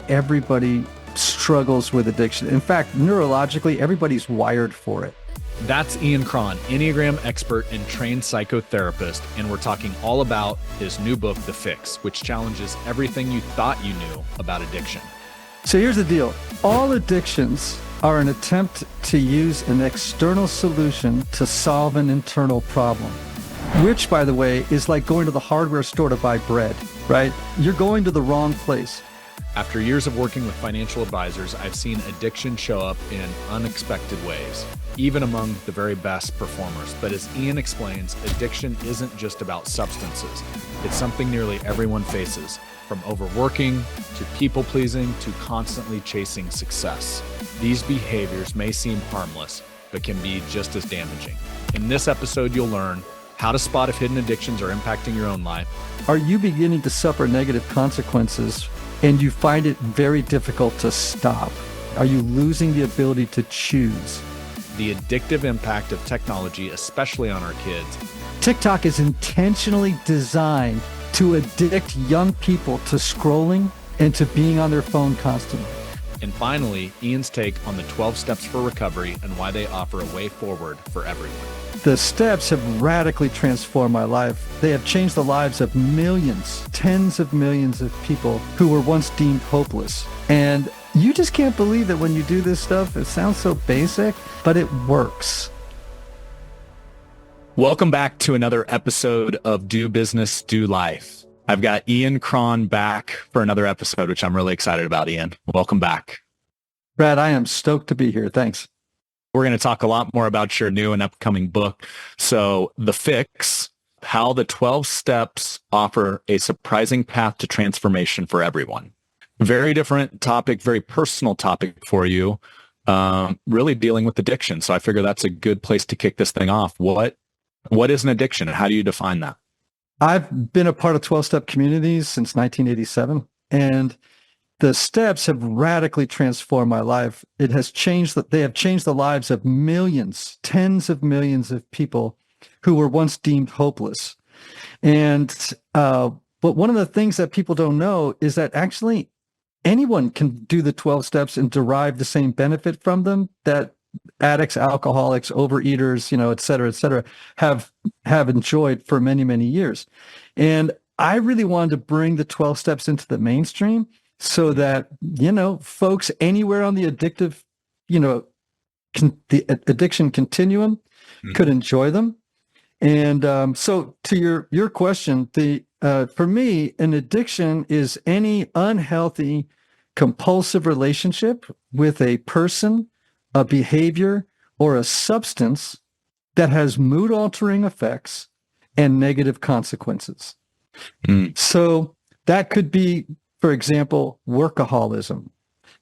everybody struggles with addiction. In fact, neurologically, everybody's wired for it. That's Ian Cron, Enneagram expert and trained psychotherapist, and we're talking all about his new book, The Fix, which challenges everything you thought you knew about addiction. So here's the deal. All addictions are an attempt to use an external solution to solve an internal problem, which, by the way, is like going to the hardware store to buy bread, right? You're going to the wrong place. After years of working with financial advisors, I've seen addiction show up in unexpected ways, even among the very best performers. But as Ian explains, addiction isn't just about substances. It's something nearly everyone faces, from overworking to people-pleasing to constantly chasing success. These behaviors may seem harmless, but can be just as damaging. In this episode, you'll learn how to spot if hidden addictions are impacting your own life. Are you beginning to suffer negative consequences and you find it very difficult to stop? Are you losing the ability to choose? The addictive impact of technology, especially on our kids. TikTok is intentionally designed to addict young people to scrolling and to being on their phone constantly. And finally, Ian's take on the 12 steps for recovery and why they offer a way forward for everyone. The steps have radically transformed my life. They have changed the lives of millions, tens of millions of people who were once deemed hopeless. And you just can't believe that when you do this stuff, it sounds so basic, but it works. Welcome back to another episode of Do Business, Do Life. I've got Ian Cron back for another episode, which I'm really excited about, Ian. Welcome back. Brad, I am stoked to be here. Thanks. We're going to talk a lot more about your new and upcoming book. So The Fix, how the 12 steps offer a surprising path to transformation for everyone. Very different topic, very personal topic for you, really dealing with addiction. So I figure that's a good place to kick this thing off. What is an addiction and how do you define that? I've been a part of 12-step communities since 1987, and the steps have radically transformed my life. They have changed the lives of millions, tens of millions of people who were once deemed hopeless. And but one of the things that people don't know is that actually anyone can do the 12 steps and derive the same benefit from them that addicts, alcoholics, overeaters, et cetera, have enjoyed for many, many years. And I really wanted to bring the 12 steps into the mainstream so that, folks anywhere on the addictive, the addiction continuum could enjoy them. And so to your question, for me, an addiction is any unhealthy, compulsive relationship with a person, a behavior, or a substance that has mood-altering effects and negative consequences. So that could be, for example, workaholism.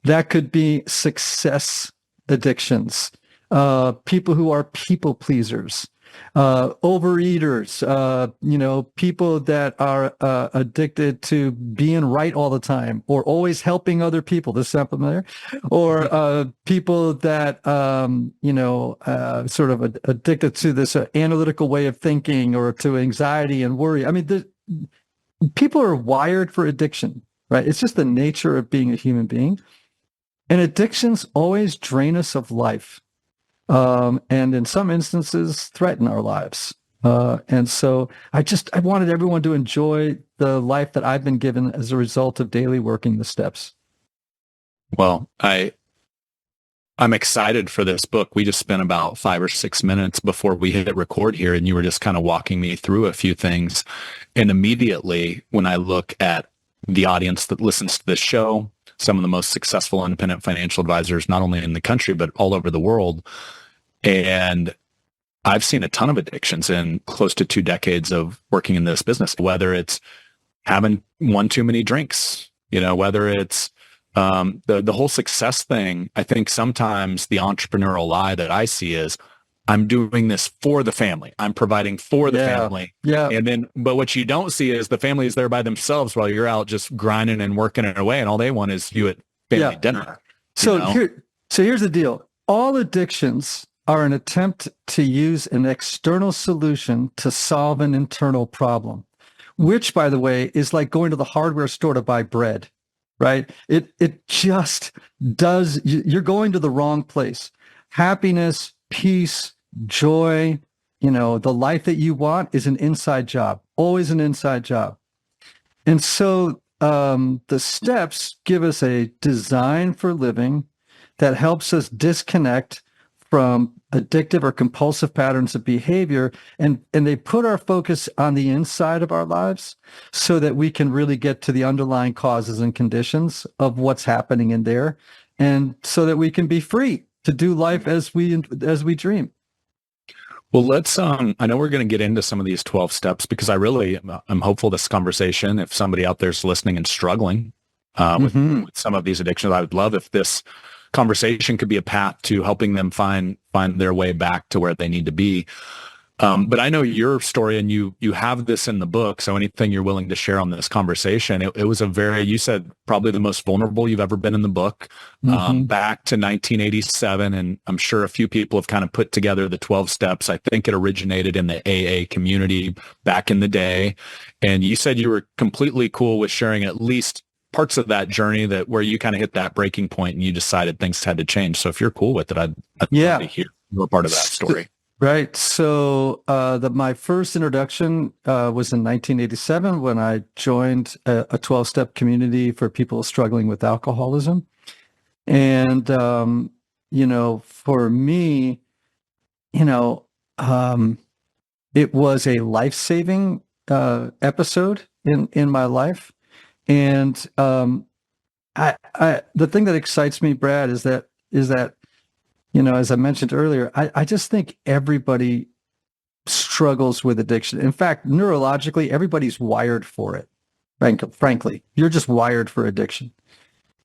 That could be success addictions, people who are people pleasers, overeaters, people that are addicted to being right all the time or always helping other people. This sound familiar? Or people that, sort of addicted to this analytical way of thinking or to anxiety and worry. I mean, people are wired for addiction, right? It's just the nature of being a human being. And addictions always drain us of life. And in some instances threaten our lives. And so I wanted everyone to enjoy the life that I've been given as a result of daily working the steps. Well, I'm excited for this book. We just spent about 5 or 6 minutes before we hit record here, and you were just kind of walking me through a few things. And immediately when I look at the audience that listens to this show, some of the most successful independent financial advisors, not only in the country, but all over the world. And I've seen a ton of addictions in close to 2 decades of working in this business, whether it's having one too many drinks, whether it's the whole success thing. I think sometimes the entrepreneurial lie that I see is I'm doing this for the family. I'm providing for the family. Yeah. But what you don't see is the family is there by themselves while you're out just grinding and working it away. And all they want is you at family dinner. So here's the deal. All addictions are an attempt to use an external solution to solve an internal problem, which, by the way, is like going to the hardware store to buy bread. right? It just does. You're going to the wrong place. Happiness, peace, joy, the life that you want is an inside job, always an inside job. And so the steps give us a design for living that helps us disconnect from addictive or compulsive patterns of behavior. And they put our focus on the inside of our lives so that we can really get to the underlying causes and conditions of what's happening in there. And so that we can be free to do life as we dream. Well, let's, I know we're going to get into some of these 12 steps because I'm hopeful this conversation, if somebody out there's listening and struggling with some of these addictions, I would love if this conversation could be a path to helping them find their way back to where they need to be. But I know your story and you have this in the book. So anything you're willing to share on this conversation, it was you said probably the most vulnerable you've ever been in the book, back to 1987. And I'm sure a few people have kind of put together the 12 steps. I think it originated in the AA community back in the day. And you said you were completely cool with sharing at least parts of that journey where you kind of hit that breaking point and you decided things had to change. So if you're cool with it, I'd love to hear your part of that story. Right. So my first introduction was in 1987 when I joined a 12-step community for people struggling with alcoholism. And, for me, it was a life-saving episode in my life. And the thing that excites me, Brad, is that as I mentioned earlier, I just think everybody struggles with addiction. In fact, neurologically, everybody's wired for it. Frankly, you're just wired for addiction.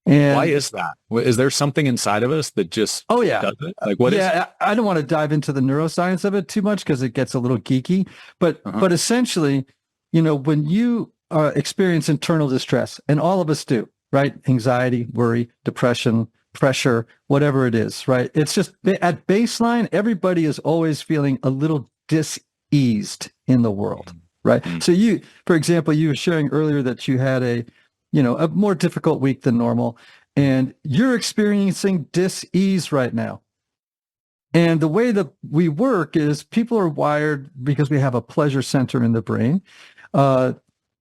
And why is that? Is there something inside of us that just does it? Like what is it? I don't want to dive into the neuroscience of it too much because it gets a little geeky. But essentially, when you experience internal distress, and all of us do, right? Anxiety, worry, depression, pressure, whatever it is, right? It's just at baseline, everybody is always feeling a little diseased in the world, right? So for example, you were sharing earlier that you had a more difficult week than normal, and you're experiencing dis-ease right now. And the way that we work is people are wired because we have a pleasure center in the brain.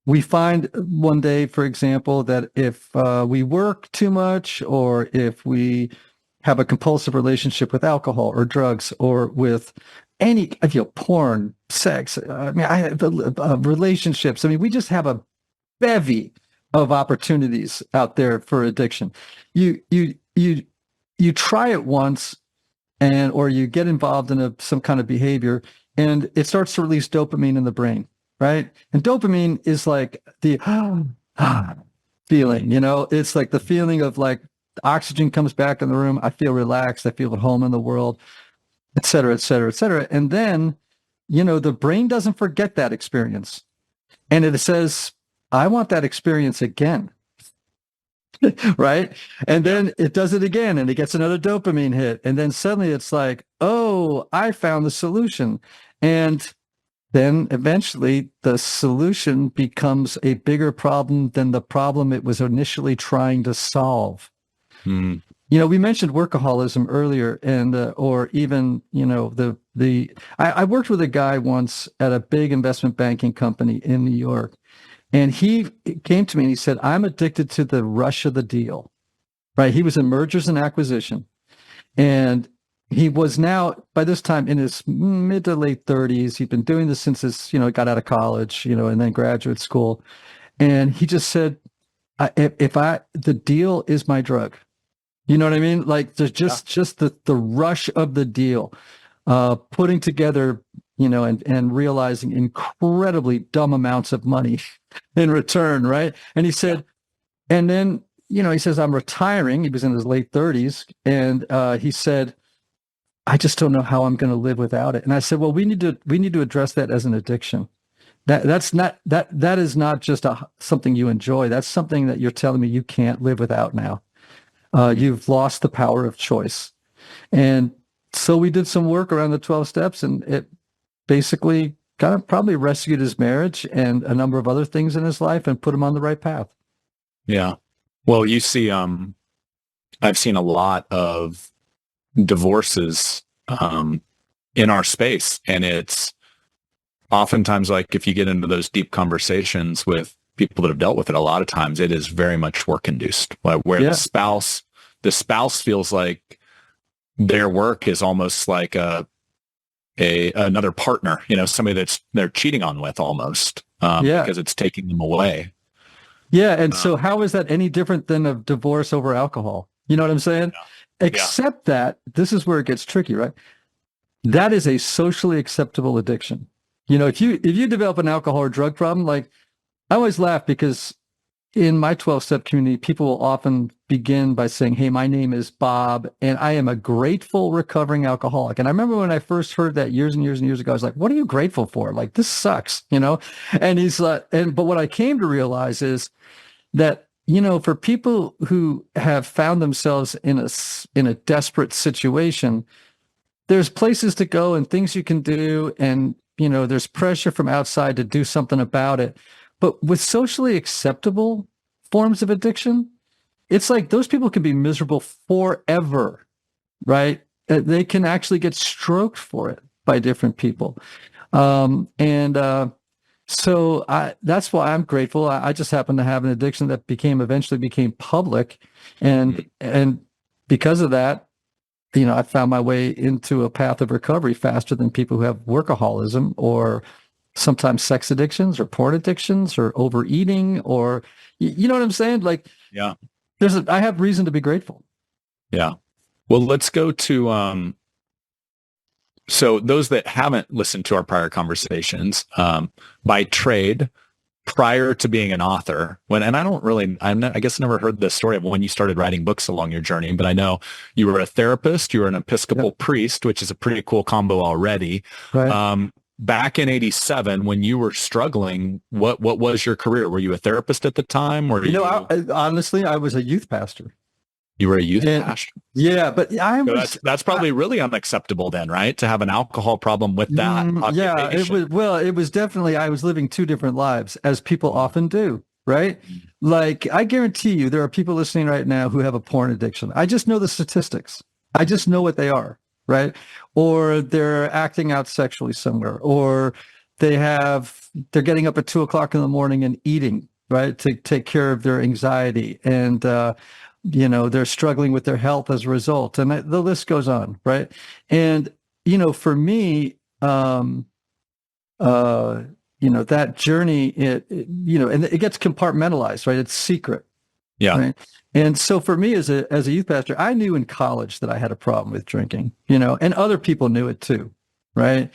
We find one day, for example, that if we work too much or if we have a compulsive relationship with alcohol or drugs or with porn, sex, relationships. We just have a bevy of opportunities out there for addiction. You try it once or you get involved in some kind of behavior and it starts to release dopamine in the brain. Right. And dopamine is like the feeling, it's like the feeling of like oxygen comes back in the room. I feel relaxed. I feel at home in the world, et cetera, et cetera, et cetera. And then, the brain doesn't forget that experience. And it says, I want that experience again. Right. And then it does it again and it gets another dopamine hit. And then suddenly it's like, oh, I found the solution. And then eventually the solution becomes a bigger problem than the problem it was initially trying to solve. We mentioned workaholism earlier, and or even I worked with a guy once at a big investment banking company in New York, and he came to me and he said, "I'm addicted to the rush of the deal." Right? He was in mergers and acquisition, and he was now, by this time, in his mid to late 30s. He'd been doing this since got out of college, and then graduate school. And he just said, the deal is my drug. You know what I mean? Like there's just the rush of the deal, putting together, and realizing incredibly dumb amounts of money in return. Right. And he said, and then, he says, I'm retiring. He was in his late 30s. And he said, I just don't know how I'm going to live without it. And I said, well, we need to address that as an addiction. That is not just something you enjoy. That's something that you're telling me you can't live without now. You've lost the power of choice. And so we did some work around the 12 steps, and it basically kind of probably rescued his marriage and a number of other things in his life and put him on the right path. Yeah. Well, you see, I've seen a lot of divorces in our space, and it's oftentimes like if you get into those deep conversations with people that have dealt with it, a lot of times it is very much work induced, where Yeah. the spouse feels like their work is almost like another partner, somebody they're cheating on with almost, Yeah. because it's taking them away. Yeah. And so Um, how is that any different than a divorce over alcohol? You know what I'm saying? yeah. Except that this is where it gets tricky, right? That is a socially acceptable addiction. If you develop an alcohol or drug problem, like I always laugh because in my 12-step community, people will often begin by saying, "Hey, my name is Bob, and I am a grateful recovering alcoholic." And I remember when I first heard that years and years and years ago, I was like, "What are you grateful for? Like, this sucks, you know?" And he's like, but what I came to realize is that, for people who have found themselves in a desperate situation, there's places to go and things you can do, and there's pressure from outside to do something about it. But with socially acceptable forms of addiction, it's like those people can be miserable forever, right? They can actually get stroked for it by different people. And that's why I'm grateful. I just happen to have an addiction that eventually became public. And because of that, I found my way into a path of recovery faster than people who have workaholism or sometimes sex addictions or porn addictions or overeating or, you know what I'm saying? Like, Yeah. I have reason to be grateful. Yeah. Well, let's go to, so those that haven't listened to our prior conversations, by trade, prior to being an author, and I guess I never heard the story of when you started writing books along your journey, but I know you were a therapist, you were an Episcopal Yep. priest, which is a pretty cool combo already. Right. Back in '87, when you were struggling, what was your career? Were you a therapist at the time, or Honestly, I was a youth pastor. you were a youth And pastor? yeah, but So that's probably really unacceptable then, right? To have an alcohol problem with that yeah, occupation. it was definitely, I was living two different lives, as people Mm. often do, right? Like, I guarantee you, there are people listening right now who have a porn addiction. I just know the statistics. I just know what they are, right? Or they're acting out sexually somewhere, or they're getting up at 2 o'clock in the morning and eating, right, to take care of their anxiety. And, they're struggling with their health as a result. And the list goes on, right? And, for me, uh, that journey, and it gets compartmentalized, right? It's secret, Yeah. right? And so for me as a youth pastor, I knew in college that I had a problem with drinking, and other people knew it too, right?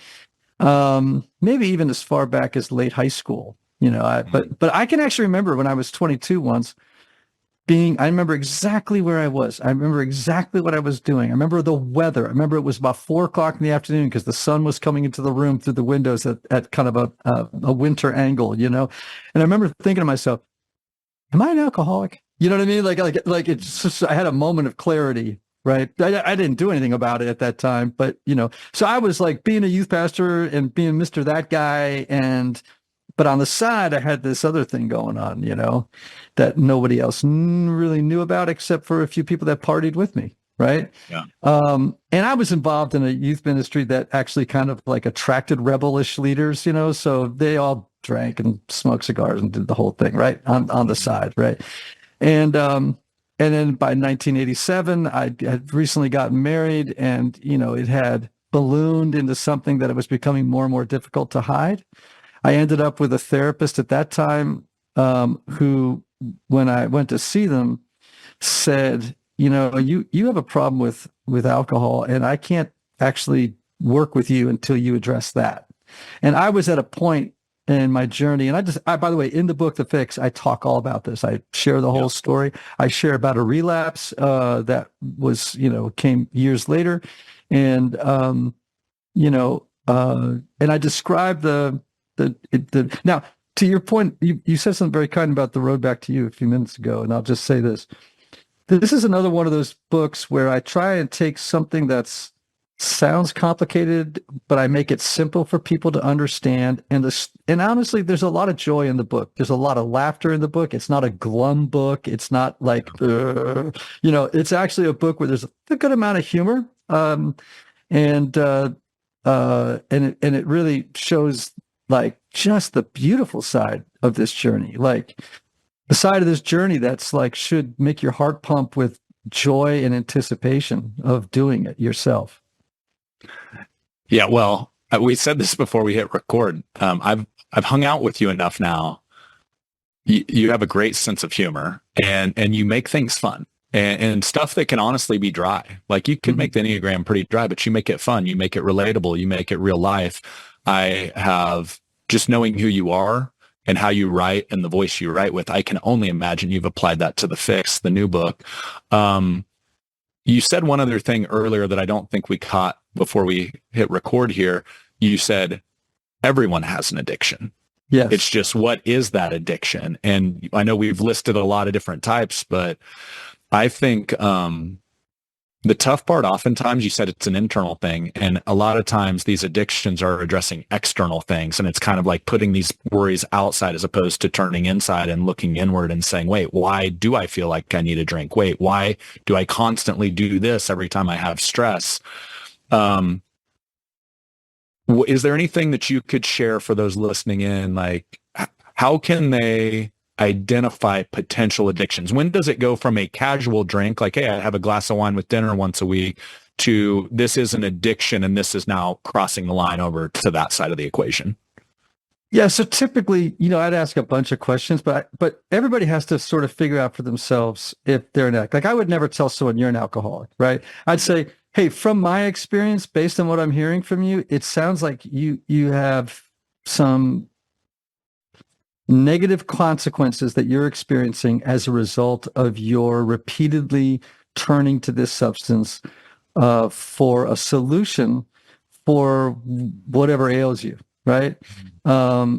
Maybe even as far back as late high school, but I can actually remember when I was 22 once, I remember exactly where I was. I remember exactly what I was doing. I remember the weather. I remember it was about 4 o'clock in the afternoon because the sun was coming into the room through the windows at kind of a winter angle, And I remember thinking to myself, am I an alcoholic? You know what I mean? Like it's just, I had a moment of clarity, right? I didn't do anything about it at that time, but so I was like being a youth pastor and being Mr. That guy, but on the side, I had this other thing going on, that nobody else really knew about except for a few people that partied with me, right? Yeah. And I was involved in a youth ministry that actually kind of like attracted rebellish leaders, so they all drank and smoked cigars and did the whole thing, right? On the side, right? And then by 1987, I had recently gotten married, and it had ballooned into something that it was becoming more and more difficult to hide. I ended up with a therapist at that time, who, when I went to see them, said, you have a problem with alcohol, and I can't actually work with you until you address that. And I was at a point in my journey, and by the way, in the book, The Fix, I talk all about this. I share the whole story. I share about a relapse that was, came years later, and and I describe now, to your point, you said something very kind about the road back to you a few minutes ago, and I'll just say this. This is another one of those books where I try and take something that's sounds complicated, but I make it simple for people to understand. And honestly, there's a lot of joy in the book. There's a lot of laughter in the book. It's not a glum book. It's not like, it's actually a book where there's a good amount of humor. And it really shows like just the beautiful side of this journey, like the side of this journey that's like should make your heart pump with joy and anticipation of doing it yourself. Yeah, well, we said this before we hit record. I've hung out with you enough now. You have a great sense of humor, and you make things fun and stuff that can honestly be dry. Like you can make the Enneagram pretty dry, but you make it fun. You make it relatable. You make it real life. I have just knowing who you are and how you write and the voice you write with. I can only imagine you've applied that to The Fix, the new book. You said one other thing earlier that I don't think we caught before we hit record here. You said everyone has an addiction. Yes. It's just, what is that addiction? And I know we've listed a lot of different types, but I think the tough part, oftentimes, you said it's an internal thing. And a lot of times these addictions are addressing external things. And it's kind of like putting these worries outside as opposed to turning inside and looking inward and saying, wait, why do I feel like I need a drink? Wait, why do I constantly do this every time I have stress? Is there anything that you could share for those listening in? Like, how can they identify potential addictions? When does it go from a casual drink, like, hey, I have a glass of wine with dinner once a week, to this is an addiction and this is now crossing the line over to that side of the equation? Yeah. So typically, I'd ask a bunch of questions, but everybody has to sort of figure out for themselves if they're an addict. Like I would never tell someone you're an alcoholic, right? I'd say, hey, from my experience, based on what I'm hearing from you, it sounds like you have some negative consequences that you're experiencing as a result of your repeatedly turning to this substance for a solution for whatever ails you, right? Like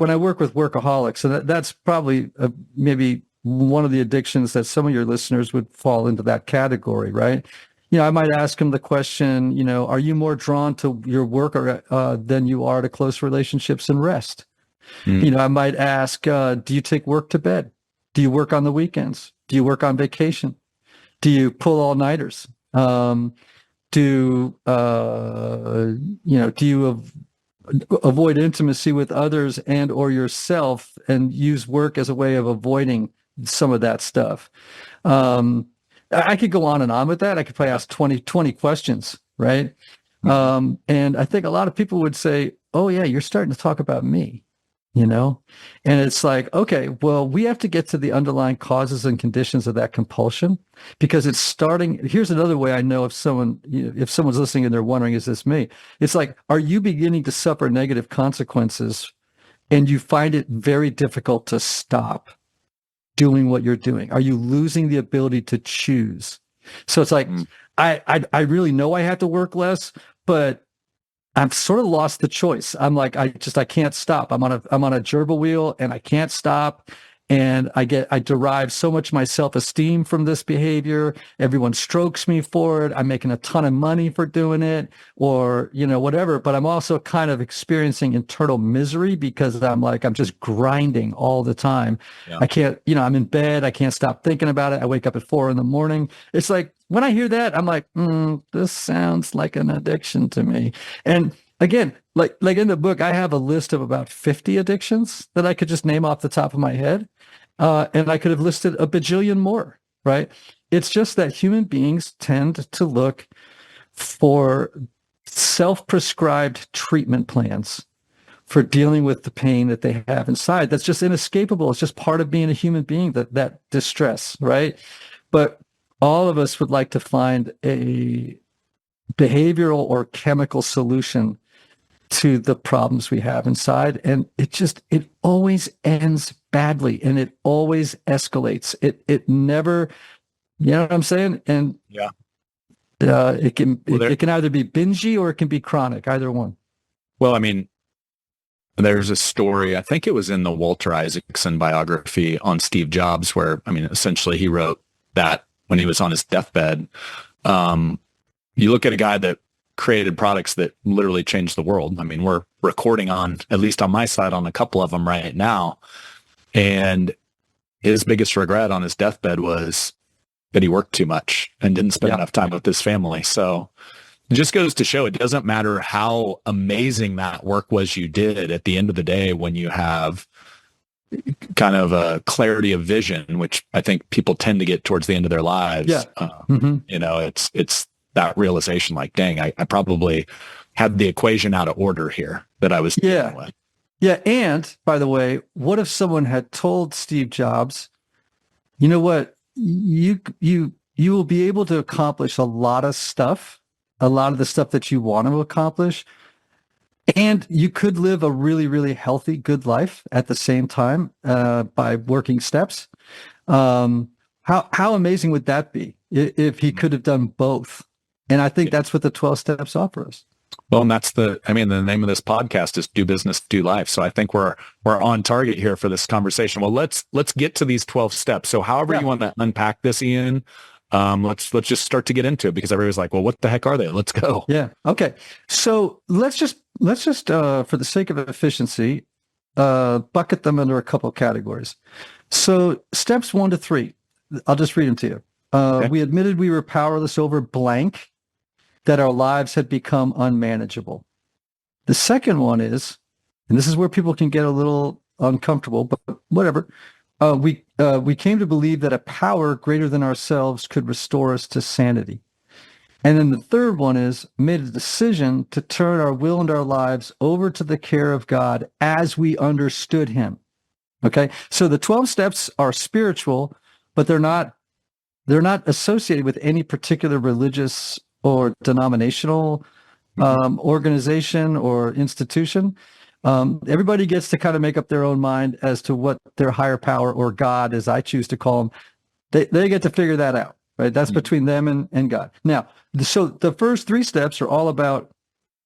when I work with workaholics, and that's probably maybe one of the addictions that some of your listeners would fall into that category, right? I might ask them the question, are you more drawn to your work than you are to close relationships and rest? I might ask, do you take work to bed? Do you work on the weekends? Do you work on vacation? Do you pull all-nighters? Do you avoid intimacy with others and or yourself and use work as a way of avoiding some of that stuff? I could go on and on with that. I could probably ask 20 questions, right? And I think a lot of people would say, oh yeah, you're starting to talk about me, and it's like, okay, well, we have to get to the underlying causes and conditions of that compulsion, because it's starting. Here's another way I know if someone's listening and they're wondering, is this me? It's like, are you beginning to suffer negative consequences and you find it very difficult to stop doing what you're doing? Are you losing the ability to choose? So it's like, I really know I have to work less, but I've sort of lost the choice. I'm like, I can't stop. I'm on a gerbil wheel and I can't stop. And I derive so much of my self-esteem from this behavior. Everyone strokes me for it. I'm making a ton of money for doing it, or, whatever. But I'm also kind of experiencing internal misery because I'm just grinding all the time. Yeah. I can't, I'm in bed. I can't stop thinking about it. I wake up at 4 a.m. It's like, when I hear that, I'm like, this sounds like an addiction to me. And again, like in the book, I have a list of about 50 addictions that I could just name off the top of my head. And I could have listed a bajillion more, right? It's just that human beings tend to look for self-prescribed treatment plans for dealing with the pain that they have inside. That's just inescapable. It's just part of being a human being, that distress, right? But all of us would like to find a behavioral or chemical solution to the problems we have inside. And it always ends badly and it always escalates. It never, you know what I'm saying? And yeah, it can either be bingy or it can be chronic, either one. Well, I mean, there's a story, I think it was in the Walter Isaacson biography on Steve Jobs, where, essentially he wrote that when he was on his deathbed, you look at a guy that created products that literally changed the world. I mean, we're recording on, at least on my side, on a couple of them right now. And his biggest regret on his deathbed was that he worked too much and didn't spend enough time with his family. So it just goes to show it doesn't matter how amazing that work was you did at the end of the day, when you have kind of a clarity of vision, which I think people tend to get towards the end of their lives. You know, it's that realization like, dang, I probably had the equation out of order here that I was dealing with. Yeah. And by the way, what if someone had told Steve Jobs, you know what, you will be able to accomplish a lot of the stuff that you want to accomplish, and you could live a really, really healthy, good life at the same time by working steps. How amazing would that be if he could have done both? And I think that's what the 12 steps offer us. Well, and that's the name of this podcast is Do Business, Do Life. So I think we're on target here for this conversation. Well, let's get to these 12 steps. So however you want to unpack this, Ian, let's just start to get into it, because everybody's like, well, what the heck are they? Let's go. Yeah. Okay. So let's just for the sake of efficiency, bucket them under a couple of categories. So steps 1 to 3, I'll just read them to you. Okay. We admitted we were powerless over blank, that our lives had become unmanageable. The second one is, and this is where people can get a little uncomfortable, but whatever. We came to believe that a power greater than ourselves could restore us to sanity. And then the third one is, made a decision to turn our will and our lives over to the care of God as we understood him. Okay. So the 12 steps are spiritual, but they're not associated with any particular religious or denominational organization or institution. Everybody gets to kind of make up their own mind as to what their higher power, or God, as I choose to call them, they get to figure that out, right? That's between them and God. Now, so the first 3 steps are all about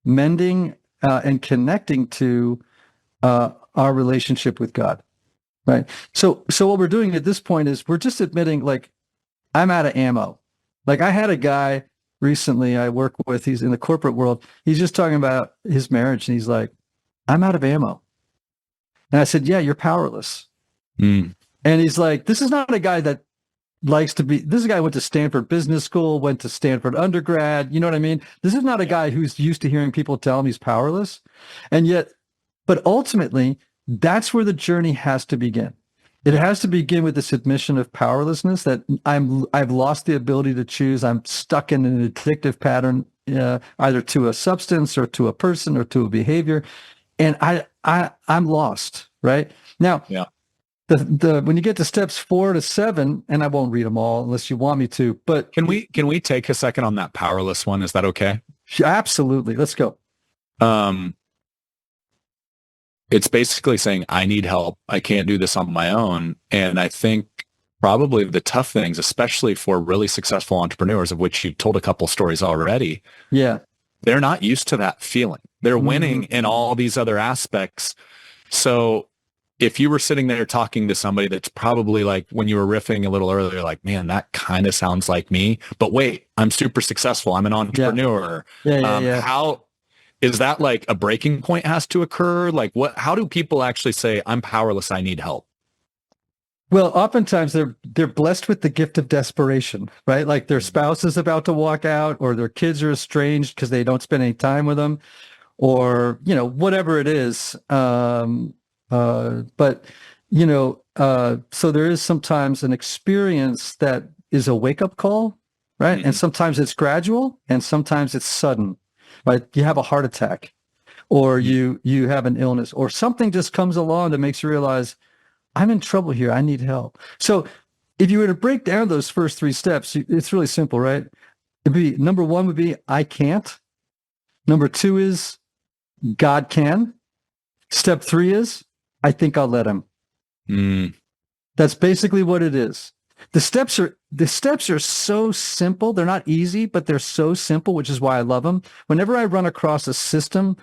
mending and connecting to our relationship with God, right? So what we're doing at this point is we're just admitting, like, I'm out of ammo. Like, I had a guy recently I work with, he's in the corporate world. He's just talking about his marriage, and he's like, I'm out of ammo. And I said, yeah, you're powerless. And he's like, this is not a guy that likes to be, this is a guy who went to Stanford Business School, went to Stanford undergrad. You know what I mean? This is not a guy who's used to hearing people tell him he's powerless. And yet, but ultimately, that's where the journey has to begin. It has to begin with this admission of powerlessness, that I've lost the ability to choose. I'm stuck in an addictive pattern, either to a substance or to a person or to a behavior, and I'm lost. Right now, the when you get to steps 4 to 7, and I won't read them all unless you want me to, but can we take a second on that powerless one? Is that okay? Absolutely. Let's go. It's basically saying, I need help. I can't do this on my own. And I think probably the tough things, especially for really successful entrepreneurs, of which you've told a couple stories already. Yeah. They're not used to that feeling. They're winning in all these other aspects. So if you were sitting there talking to somebody that's probably like, when you were riffing a little earlier, like, man, that kind of sounds like me, but wait, I'm super successful. I'm an entrepreneur. How is that, like, a breaking point has to occur? Like, how do people actually say, I'm powerless, I need help? Well, oftentimes they're blessed with the gift of desperation, right? Like their spouse is about to walk out, or their kids are estranged because they don't spend any time with them, or, whatever it is. But, so there is sometimes an experience that is a wake-up call, right? And sometimes it's gradual, and sometimes it's sudden. Right? You have a heart attack, or you have an illness, or something just comes along that makes you realize, I'm in trouble here. I need help. So if you were to break down those first 3 steps, it's really simple, right? It'd be, number 1 would be, I can't. Number 2 is, God can. Step 3 is, I think I'll let him. That's basically what it is. The steps are so simple. They're not easy, but they're so simple, which is why I love them. Whenever I run across a system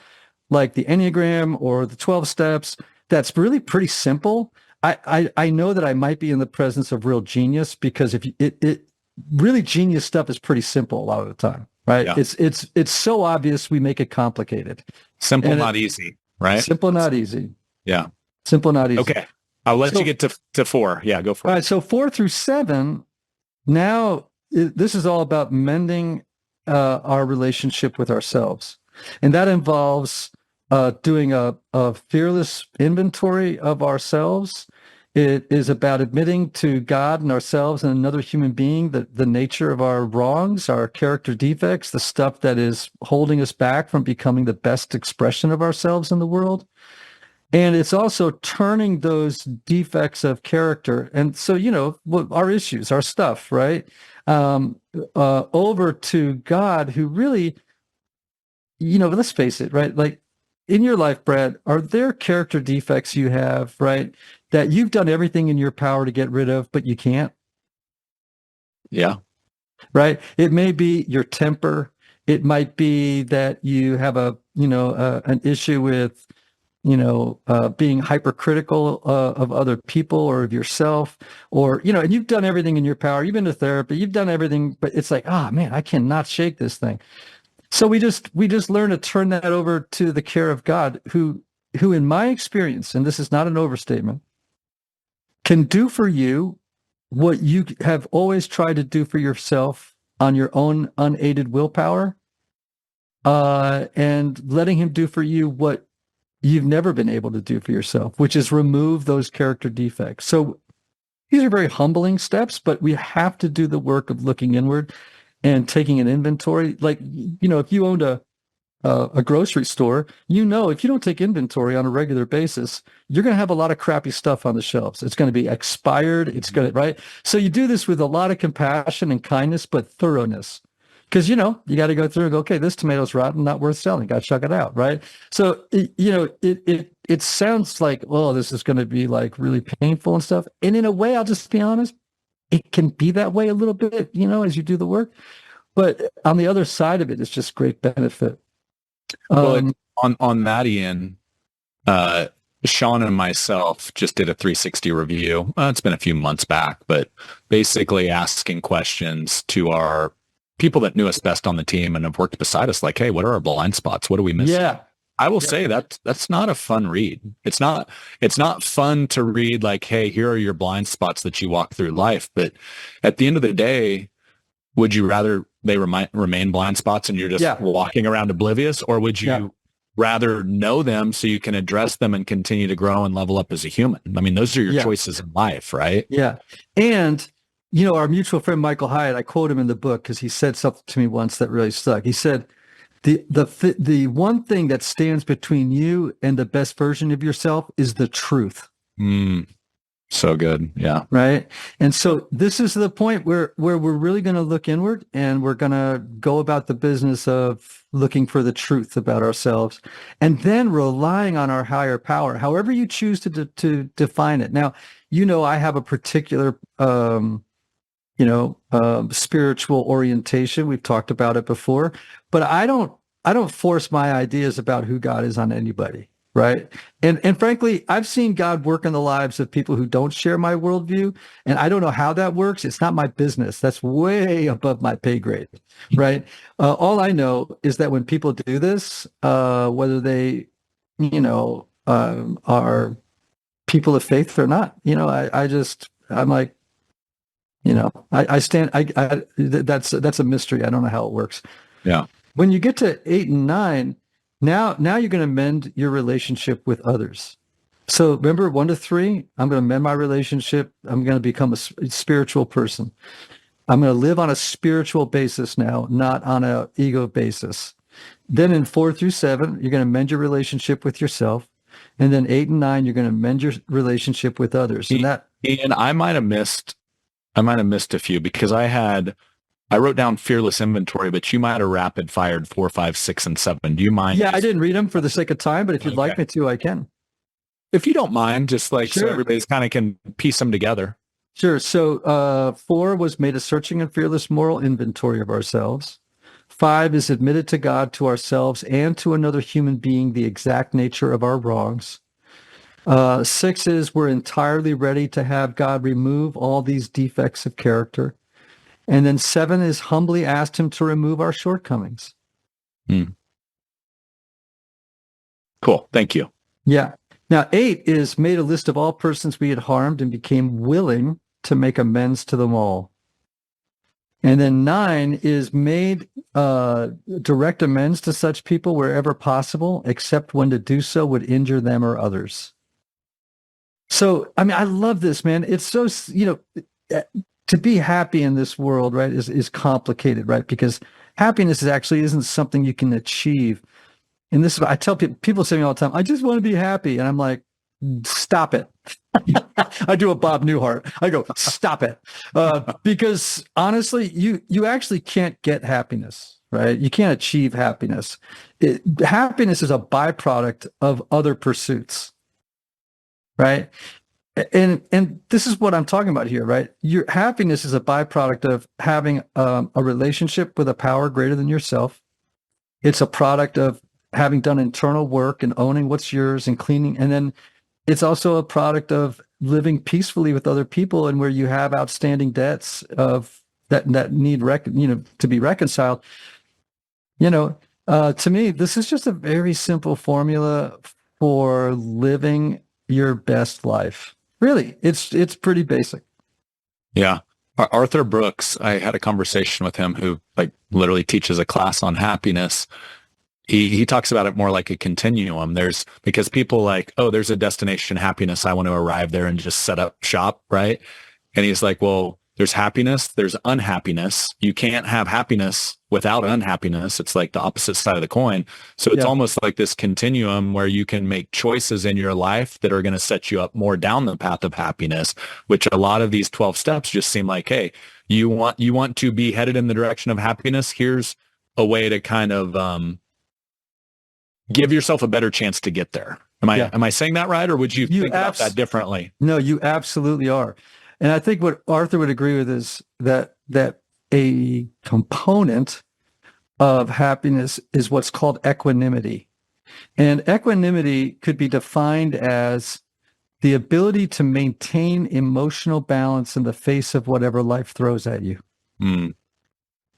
like the Enneagram or the 12 steps, that's really pretty simple, I know that I might be in the presence of real genius, because if it really genius stuff is pretty simple a lot of the time. right? Yeah. It's so obvious we make it complicated. Simple, And not easy, right? simple, not easy. Yeah. Simple, not easy. Okay. I'll let So, you get to 4. Yeah, go for all it. right. So 4 through 7, now this is all about mending our relationship with ourselves. And that involves doing a fearless inventory of ourselves. It is about admitting to God and ourselves and another human being the nature of our wrongs, our character defects, the stuff that is holding us back from becoming the best expression of ourselves in the world. And it's also turning those defects of character. And so, our issues, our stuff, right? Over to God, who really, let's face it, right? Like in your life, Brad, are there character defects you have, right? That you've done everything in your power to get rid of, but you can't, Yeah. right? It may be your temper. It might be that you have an issue with being hypercritical of other people or of yourself, or, and you've done everything in your power. You've been to therapy, you've done everything, but it's like, oh man, I cannot shake this thing. So we just learn to turn that over to the care of God, who in my experience, and this is not an overstatement, can do for you what you have always tried to do for yourself on your own unaided willpower, and letting him do for you what you've never been able to do for yourself, which is remove those character defects. So these are very humbling steps, but we have to do the work of looking inward and taking an inventory. Like, if you owned a grocery store, if you don't take inventory on a regular basis, you're going to have a lot of crappy stuff on the shelves. It's going to be expired. It's going to, right? So you do this with a lot of compassion and kindness, but thoroughness. Because, you got to go through and go, okay, this tomato's rotten, not worth selling. Got to chuck it out, right? So, it sounds like, oh, this is going to be like really painful and stuff. And in a way, I'll just be honest, it can be that way a little bit, as you do the work. But on the other side of it, it's just great benefit. Well, on that, Ian, Sean and myself just did a 360 review. It's been a few months back, but basically asking questions to our people that knew us best on the team and have worked beside us, like, hey, what are our blind spots? What do we miss? Yeah. I will say that's not a fun read. It's not fun to read like, hey, here are your blind spots that you walk through life. But at the end of the day, would you rather they remain blind spots and you're just walking around oblivious, or would you rather know them so you can address them and continue to grow and level up as a human? I mean, those are your choices in life, right? Yeah. And, our mutual friend, Michael Hyatt, I quote him in the book because he said something to me once that really stuck. He said, the one thing that stands between you and the best version of yourself is the truth. So good. Yeah. Right. And so this is the point where we're really going to look inward, and we're going to go about the business of looking for the truth about ourselves, and then relying on our higher power, however you choose to define it. Now, I have a particular, spiritual orientation. We've talked about it before, but I don't force my ideas about who God is on anybody. Right. And frankly, I've seen God work in the lives of people who don't share my worldview, and I don't know how that works. It's not my business. That's way above my pay grade. Right. All I know is that when people do this, whether they, are people of faith or not, I'm like, that's a mystery. I don't know how it works. Yeah. When you get to 8 and 9, now you're going to mend your relationship with others. So remember 1 to 3, I'm going to mend my relationship. I'm going to become a spiritual person. I'm going to live on a spiritual basis now, not on an ego basis. Then in 4 through 7, you're going to mend your relationship with yourself. And then 8 and 9, you're going to mend your relationship with others. And I might have missed a few because I wrote down fearless inventory, but you might have rapid fired 4, 5, 6, and 7. Do you mind? Yeah, I didn't read them for the sake of time, but if you'd like me to, I can. If you don't mind, just like so everybody's kind of can piece them together. Sure. So 4 was made a searching and fearless moral inventory of ourselves. 5 is admitted to God, to ourselves, and to another human being the exact nature of our wrongs. 6 is we're entirely ready to have God remove all these defects of character. And then 7 is humbly asked him to remove our shortcomings. Cool. Thank you. Yeah. Now, 8 is made a list of all persons we had harmed and became willing to make amends to them all. And then 9 is made direct amends to such people wherever possible, except when to do so would injure them or others. So, I mean, I love this, man. It's so, to be happy in this world, right, is complicated, right? Because happiness isn't something you can achieve. And this is, I tell people say to me all the time, I just want to be happy. And I'm like, stop it. I do a Bob Newhart. I go, stop it. Because honestly, you actually can't get happiness, right? You can't achieve happiness. Happiness is a byproduct of other pursuits, right? And this is what I'm talking about here, right? Your happiness is a byproduct of having a relationship with a power greater than yourself. It's a product of having done internal work and owning what's yours and cleaning. And then it's also a product of living peacefully with other people, and where you have outstanding debts of that need to be reconciled. To me, this is just a very simple formula for living your best life. Really, it's pretty basic. Yeah. Arthur Brooks, I had a conversation with him, who like literally teaches a class on happiness. He talks about it more like a continuum. Because people like, oh, there's a destination happiness. I want to arrive there and just set up shop, right? And he's like, well, there's happiness, there's unhappiness. You can't have happiness without unhappiness. It's like the opposite side of the coin. So it's almost like this continuum where you can make choices in your life that are going to set you up more down the path of happiness, which a lot of these 12 steps just seem like, hey, you want to be headed in the direction of happiness. Here's a way to kind of give yourself a better chance to get there. Am I saying that right? Or would you think about that differently? No, you absolutely are. And I think what Arthur would agree with is that a component of happiness is what's called equanimity. And equanimity could be defined as the ability to maintain emotional balance in the face of whatever life throws at you. Mm.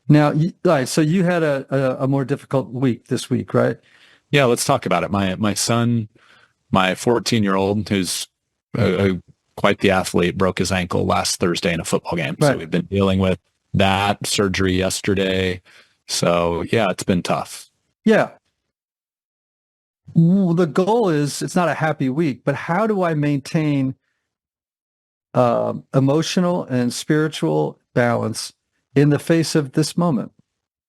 Now, all right, so you had a more difficult week this week, right? Yeah, let's talk about it. My son, my 14-year-old, who's quite the athlete, broke his ankle last Thursday in a football game. Right. So we've been dealing with that, surgery yesterday. So yeah, it's been tough. Yeah. The goal is, it's not a happy week, but how do I maintain emotional and spiritual balance in the face of this moment,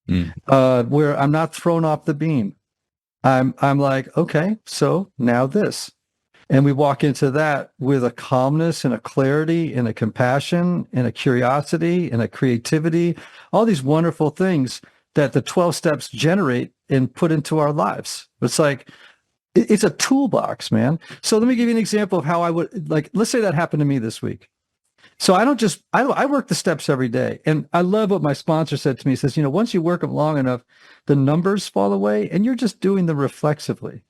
where I'm not thrown off the beam? I'm like, okay, so now this. And we walk into that with a calmness and a clarity and a compassion and a curiosity and a creativity, all these wonderful things that the 12 steps generate and put into our lives. It's like, it's a toolbox, man. So let me give you an example of how I would, like, let's say that happened to me this week. So I work the steps every day. And I love what my sponsor said to me. He says, once you work them long enough, the numbers fall away and you're just doing them reflexively.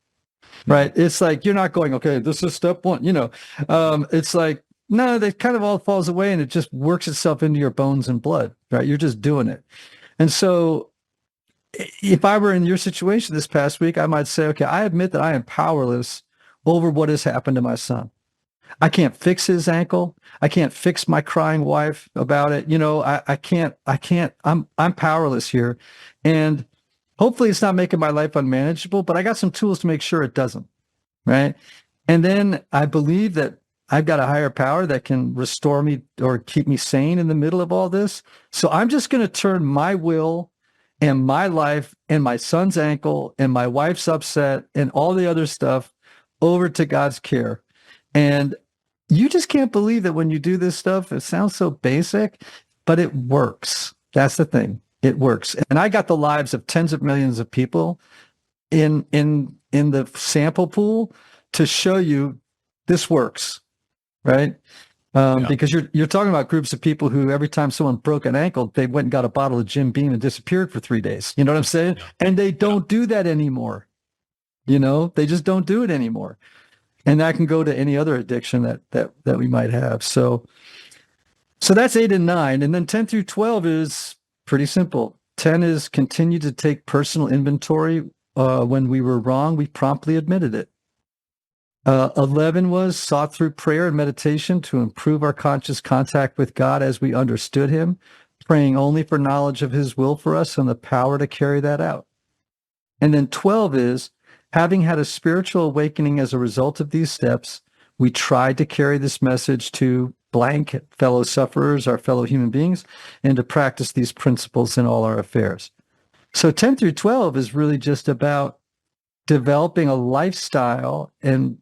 Right. It's like, you're not going, okay, this is step 1, it's like, no, that kind of all falls away and it just works itself into your bones and blood, right? You're just doing it. And so if I were in your situation this past week, I might say, okay, I admit that I am powerless over what has happened to my son. I can't fix his ankle. I can't fix my crying wife about it. I can't, I'm powerless here. And hopefully it's not making my life unmanageable, but I got some tools to make sure it doesn't, right? And then I believe that I've got a higher power that can restore me or keep me sane in the middle of all this. So I'm just going to turn my will and my life and my son's ankle and my wife's upset and all the other stuff over to God's care. And you just can't believe that when you do this stuff, it sounds so basic, but it works. That's the thing. It works. And I got the lives of tens of millions of people in the sample pool to show you this works, right? Because you're talking about groups of people who every time someone broke an ankle, they went and got a bottle of Jim Beam and disappeared for 3 days. You know what I'm saying? Yeah. And they don't do that anymore. They just don't do it anymore. And that can go to any other addiction that we might have. So So that's 8 and 9. And then 10 through 12 is pretty simple. 10 is continue to take personal inventory. When we were wrong, we promptly admitted it. 11 was sought through prayer and meditation to improve our conscious contact with God as we understood him, praying only for knowledge of his will for us and the power to carry that out. And then 12 is, having had a spiritual awakening as a result of these steps, we tried to carry this message to blank fellow sufferers, our fellow human beings, and to practice these principles in all our affairs. So 10 through 12 is really just about developing a lifestyle and,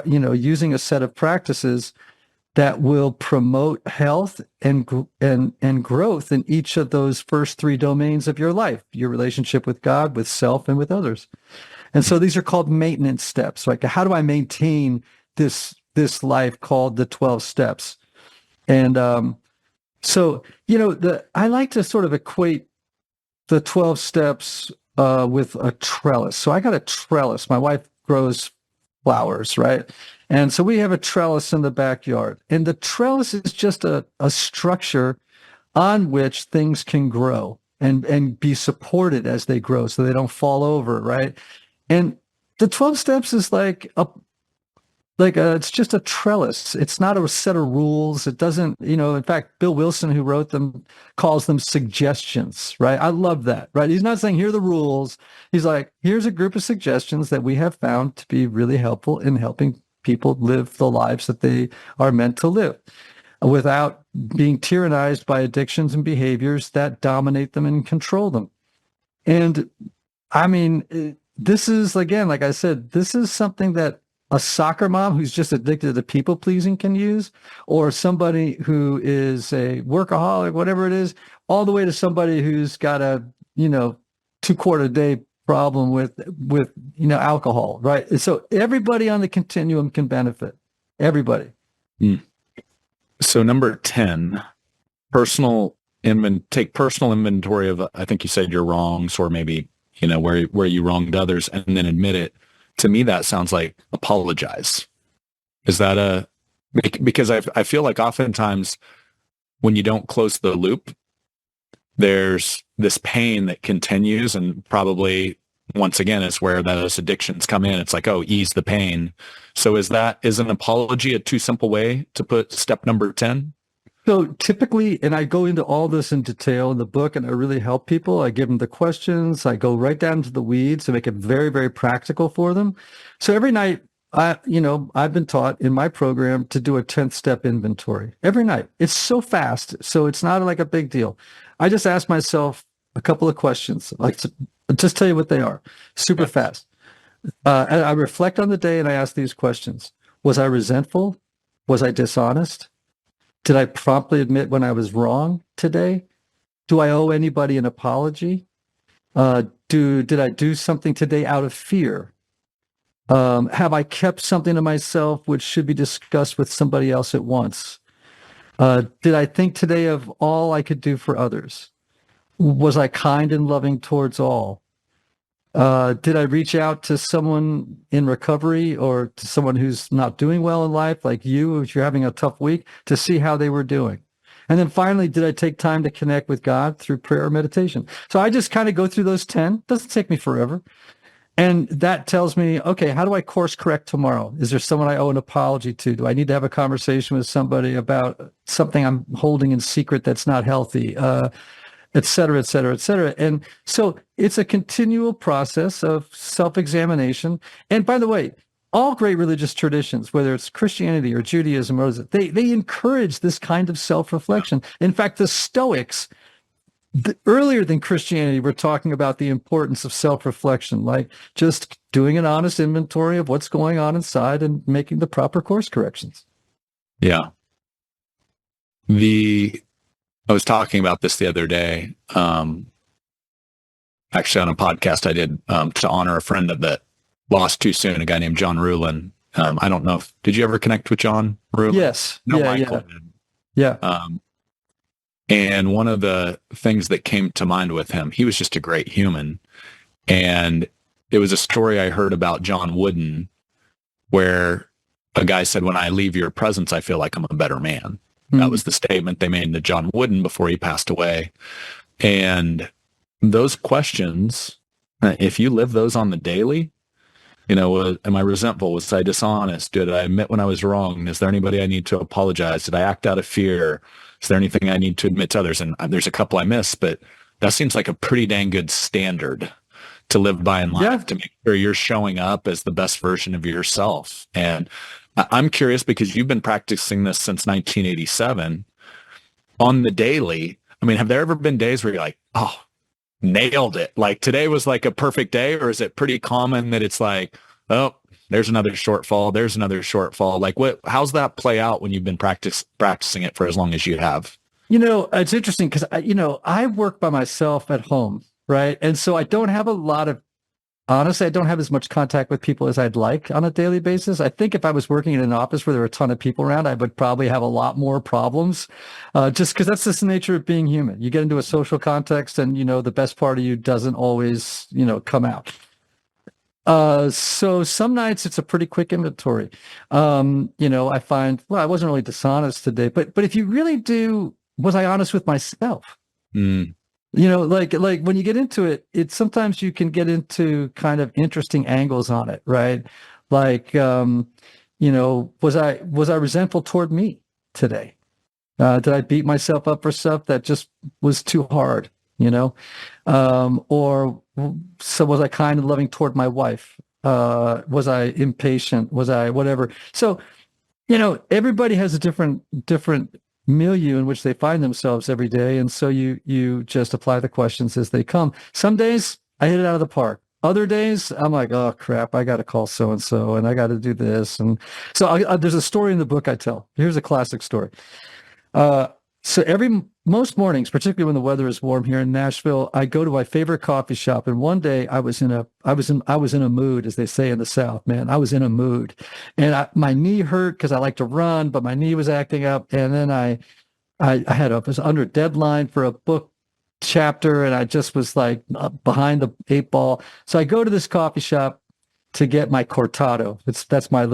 using a set of practices that will promote health and growth in each of those first three domains of your life, your relationship with God, with self, and with others. And so these are called maintenance steps. Like, how do I maintain this life called the 12 steps? And so, I like to sort of equate the 12 steps with a trellis. So I got a trellis. My wife grows flowers, right? And so we have a trellis in the backyard. And the trellis is just a structure on which things can grow and be supported as they grow so they don't fall over, right? And the 12 steps is it's just a trellis. It's not a set of rules. It doesn't, in fact, Bill Wilson, who wrote them, calls them suggestions, right? I love that, right? He's not saying, here are the rules. He's like, here's a group of suggestions that we have found to be really helpful in helping people live the lives that they are meant to live without being tyrannized by addictions and behaviors that dominate them and control them. And I mean, this is, again, like I said, this is something that a soccer mom who's just addicted to people pleasing can use, or somebody who is a workaholic, whatever it is, all the way to somebody who's got a, 2-quart a day problem with alcohol, right? So everybody on the continuum can benefit. Everybody. Mm. So number 10, take personal inventory of, I think you said, your wrongs, or maybe, where you wronged others, and then admit it. To me, that sounds like apologize. Is that because I feel like oftentimes when you don't close the loop, there's this pain that continues, and probably once again, is where those addictions come in. It's like, oh, ease the pain. So is an apology a too simple way to put step number 10? So typically, and I go into all this in detail in the book, and I really help people. I give them the questions. I go right down to the weeds to make it very, very practical for them. So every night, I've been taught in my program to do a 10th step inventory every night. It's so fast. So it's not like a big deal. I just ask myself a couple of questions. Like, to just tell you what they are, super fast. And I reflect on the day and I ask these questions. Was I resentful? Was I dishonest? Did I promptly admit when I was wrong today? Do I owe anybody an apology? Did I do something today out of fear? Have I kept something to myself which should be discussed with somebody else at once? Did I think today of all I could do for others? Was I kind and loving towards all? Did I reach out to someone in recovery or to someone who's not doing well in life, like you, if you're having a tough week, to see how they were doing? And then finally, did I take time to connect with God through prayer or meditation? So I just kind of go through those 10. Doesn't take me forever. And that tells me, okay, how do I course correct tomorrow? Is there someone I owe an apology to? Do I need to have a conversation with somebody about something I'm holding in secret that's not healthy? Et cetera, et cetera, et cetera. And so it's a continual process of self-examination. And by the way, all great religious traditions, whether it's Christianity or Judaism, or they encourage this kind of self-reflection. In fact, the Stoics, earlier than Christianity, were talking about the importance of self-reflection, like just doing an honest inventory of what's going on inside and making the proper course corrections. Yeah. I was talking about this the other day, actually on a podcast I did to honor a friend that lost too soon, a guy named John Rulin. I don't know did you ever connect with John Rulin? Yes. No, yeah, Michael did. Yeah. And one of the things that came to mind with him, he was just a great human. And it was a story I heard about John Wooden, where a guy said, when I leave your presence, I feel like I'm a better man. That was the statement they made to John Wooden before he passed away. And those questions, if you live those on the daily, am I resentful? Was I dishonest? Did I admit when I was wrong? Is there anybody I need to apologize? Did I act out of fear? Is there anything I need to admit to others? And there's a couple I missed, but that seems like a pretty dang good standard to live by in life, to make sure you're showing up as the best version of yourself. And I'm curious, because you've been practicing this since 1987 on the daily. I mean, have there ever been days where you're like, oh, nailed it? Like today was like a perfect day, or is it pretty common that it's like, oh, there's another shortfall. There's another shortfall. Like how's that play out when you've been practicing it for as long as you have? It's interesting because, I work by myself at home, right? And so I don't have honestly, I don't have as much contact with people as I'd like on a daily basis. I think if I was working in an office where there were a ton of people around, I would probably have a lot more problems, just because that's just the nature of being human. You get into a social context and, the best part of you doesn't always, come out. So some nights it's a pretty quick inventory. I find, well, I wasn't really dishonest today, but if you really do, was I honest with myself? Like when you get into it, sometimes you can get into kind of interesting angles on it, right? Like, was I resentful toward me today? Did I beat myself up for stuff that just was too hard, or so was I kind and loving toward my wife? Was I impatient? Was I whatever? So, everybody has a different milieu in which they find themselves every day. And so you just apply the questions as they come. Some days I hit it out of the park. Other days I'm like, oh crap, I got to call so-and-so and I got to do this. And so there's a story in the book I tell. Here's a classic story. So most mornings, particularly when the weather is warm here in Nashville, I go to my favorite coffee shop. And one day I was in a mood, as they say in the South, man. I was in a mood, and my knee hurt because I like to run, but my knee was acting up. And then I was under deadline for a book chapter, and I just was like behind the 8 ball. So I go to this coffee shop to get my cortado. That's my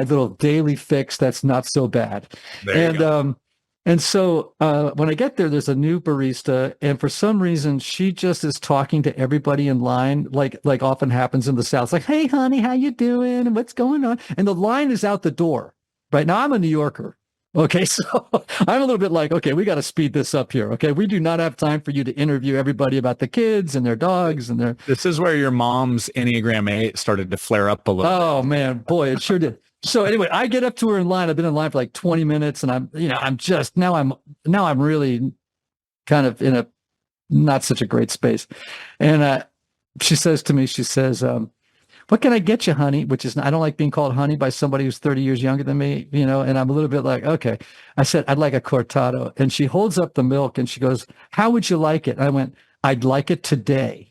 little daily fix. That's not so bad. There you go. And so when I get there, there's a new barista, and for some reason, she just is talking to everybody in line, like often happens in the South. It's like, hey, honey, how you doing? And what's going on? And the line is out the door. Right now, I'm a New Yorker. Okay, so I'm a little bit like, okay, we got to speed this up here. Okay, we do not have time for you to interview everybody about the kids and their dogs and their. This is where your mom's Enneagram 8 started to flare up a little. Oh man, boy, it sure did. So anyway, I get up to her in line. I've been in line for like 20 minutes, and I'm really kind of in a not such a great space. And she says to me, what can I get you, honey? Which is, I don't like being called honey by somebody who's 30 years younger than me, and I'm a little bit like, okay. I said, I'd like a cortado. And she holds up the milk and she goes, how would you like it? And I went, I'd like it today.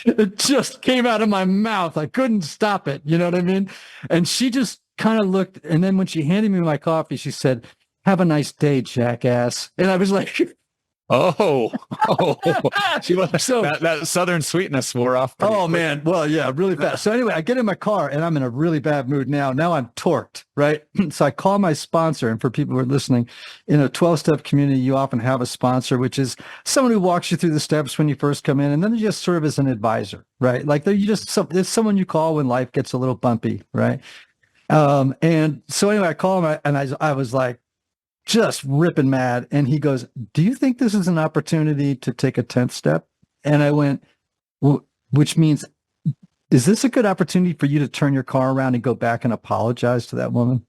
It just came out of my mouth. I couldn't stop it. You know what I mean? And she just kind of looked. And then when she handed me my coffee, she said, have a nice day, jackass. And I was like, Oh, she was, so that southern sweetness wore off. Oh quick. Man. Well, yeah, really fast. So anyway, I get in my car and I'm in a really bad mood now. Now I'm torqued, right? So I call my sponsor. And for people who are listening, in a 12-step community, you often have a sponsor, which is someone who walks you through the steps when you first come in. And then they just serve as an advisor, right? Like it's someone you call when life gets a little bumpy, right? And so anyway, I call him and I was like, just ripping mad. And he goes, do you think this is an opportunity to take a 10th step? And I went, well, which means, is this a good opportunity for you to turn your car around and go back and apologize to that woman?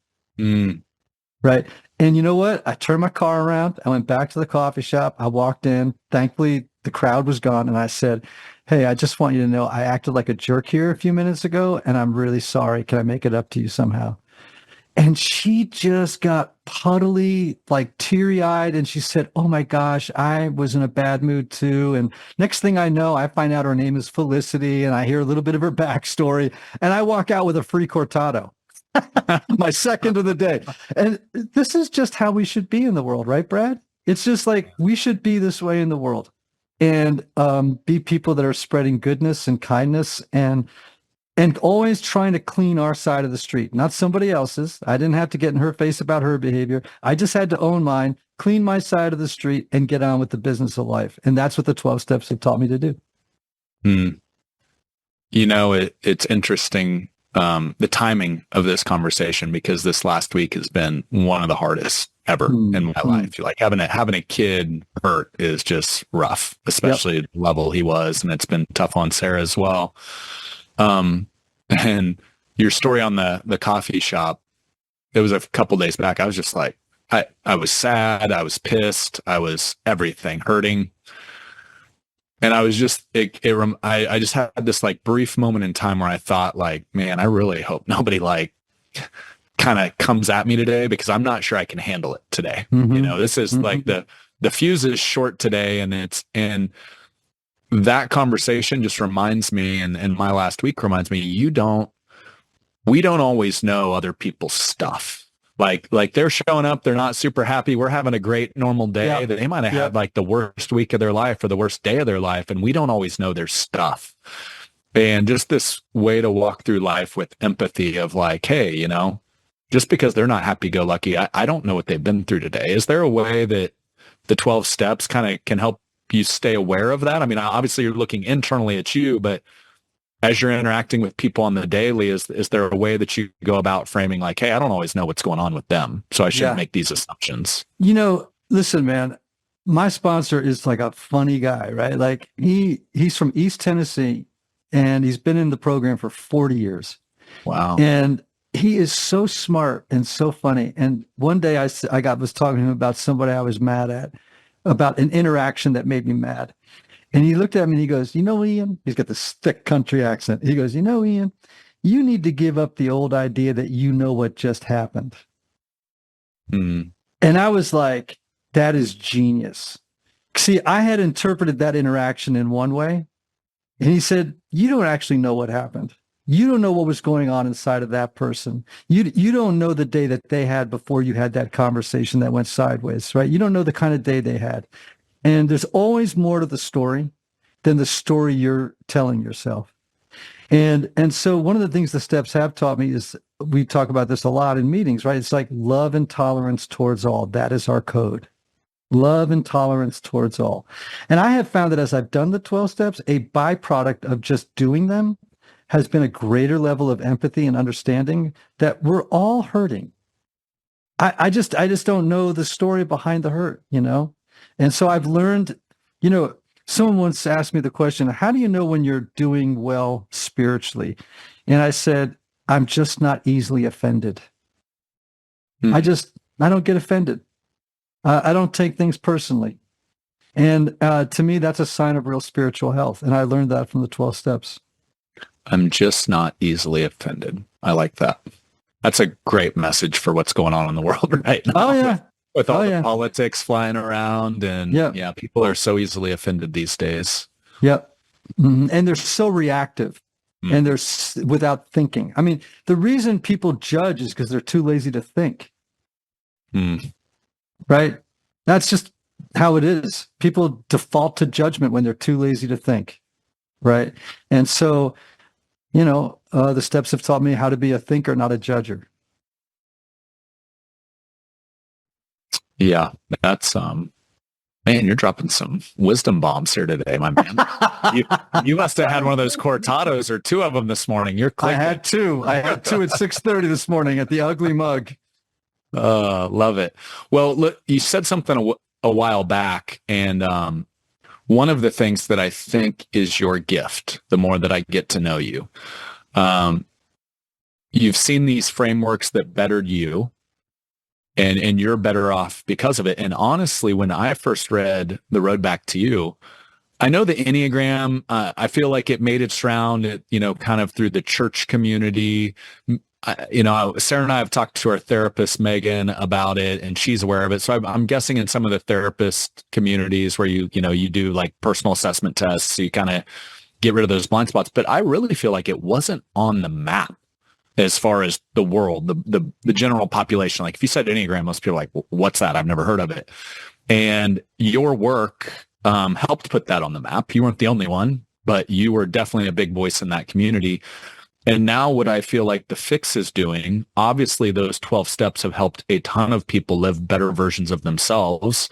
Right. And you know what? I turned my car around. I went back to the coffee shop. I walked in. Thankfully, the crowd was gone. And I said, hey, I just want you to know I acted like a jerk here a few minutes ago, and I'm really sorry. Can I make it up to you somehow? And she just got puddly, like teary-eyed, and she said, oh my gosh, I was in a bad mood too. And next thing I know, I find out her name is Felicity, and I hear a little bit of her backstory, and I walk out with a free cortado, my second of the day. And this is just how we should be in the world, right, Brad? It's just like we should be this way in the world, and be people that are spreading goodness and kindness. And and always trying to clean our side of the street, not somebody else's. I didn't have to get in her face about her behavior. I just had to own mine, clean my side of the street, and get on with the business of life. And that's what the 12 steps have taught me to do. You know, it's interesting, the timing of this conversation, because this last week has been one of the hardest ever in my life. Like having a kid hurt is just rough, especially at the level he was. And it's been tough on Sarah as well. And your story on the coffee shop, it was a couple days back. I was just like, I was sad. I was pissed. I was everything, hurting. And I was just, I just had this like brief moment in time where I thought like, man, I really hope nobody like kind of comes at me today, because I'm not sure I can handle it today. You know, this is like the fuse is short today, and that conversation just reminds me, and my last week reminds me, we don't always know other people's stuff. Like they're showing up, they're not super happy. We're having a great normal day. They might have had like the worst week of their life or the worst day of their life. And we don't always know their stuff. And just this way to walk through life with empathy of like, hey, you know, just because they're not happy-go-lucky, I don't know what they've been through today. Is there a way that the 12 steps kind of can help you stay aware of that? I mean, obviously you're looking internally at you, but as you're interacting with people on the daily, is there a way that you go about framing like, hey, I don't always know what's going on with them, so I shouldn't make these assumptions? You know, listen, man, my sponsor is like a funny guy, right? Like he's from East Tennessee, and he's been in the program for 40 years. Wow. And he is so smart and so funny. And one day I was talking to him about somebody I was mad at, about an interaction that made me mad. And he looked at me and he goes, you know, Ian, he's got this thick country accent. He goes, you know, Ian, you need to give up the old idea that you know what just happened. And I was like, that is genius. See, I had interpreted that interaction in one way. And he said, you don't actually know what happened. You don't know what was going on inside of that person. You don't know the day that they had before you had that conversation that went sideways, right? You don't know the kind of day they had. And there's always more to the story than the story you're telling yourself. And so one of the things the steps have taught me is, we talk about this a lot in meetings, right? It's like love and tolerance towards all. That is our code. Love and tolerance towards all. And I have found that as I've done the 12 steps, a byproduct of just doing them has been a greater level of empathy and understanding that we're all hurting. I just don't know the story behind the hurt, you know? And so I've learned, you know, someone once asked me the question, how do you know when you're doing well spiritually? And I said, I'm just not easily offended. I don't get offended. I don't take things personally. And to me, that's a sign of real spiritual health. And I learned that from the 12 steps. I'm just not easily offended. I like that. That's a great message for what's going on in the world right now. Oh, yeah. With all the politics flying around, and people are so easily offended these days. Yep. And they're so reactive, and they're without thinking. I mean, the reason people judge is because they're too lazy to think. Right? That's just how it is. People default to judgment when they're too lazy to think. Right? And so, you know, the steps have taught me how to be a thinker, not a judger. Yeah, that's man, you're dropping some wisdom bombs here today, my man. you must have had one of those cortados or two of them this morning. You're clicking. I had two at 6:30 this morning at the Ugly Mug. Love it. Well, look, you said something a while back, and one of the things that I think is your gift, the more that I get to know you, you've seen these frameworks that bettered you. And you're better off because of it. And honestly, when I first read The Road Back to You, I know the Enneagram, I feel like it made its round, you know, kind of through the church community. You know, Sarah and I have talked to our therapist, Megan, about it, and she's aware of it. So I'm guessing in some of the therapist communities where you do like personal assessment tests, so you kind of get rid of those blind spots. But I really feel like it wasn't on the map as far as the world, the general population. Like if you said Enneagram, most people are like, what's that? I've never heard of it. And your work helped put that on the map. You weren't the only one, but you were definitely a big voice in that community. And now what I feel like the fix is doing, obviously those 12 steps have helped a ton of people live better versions of themselves.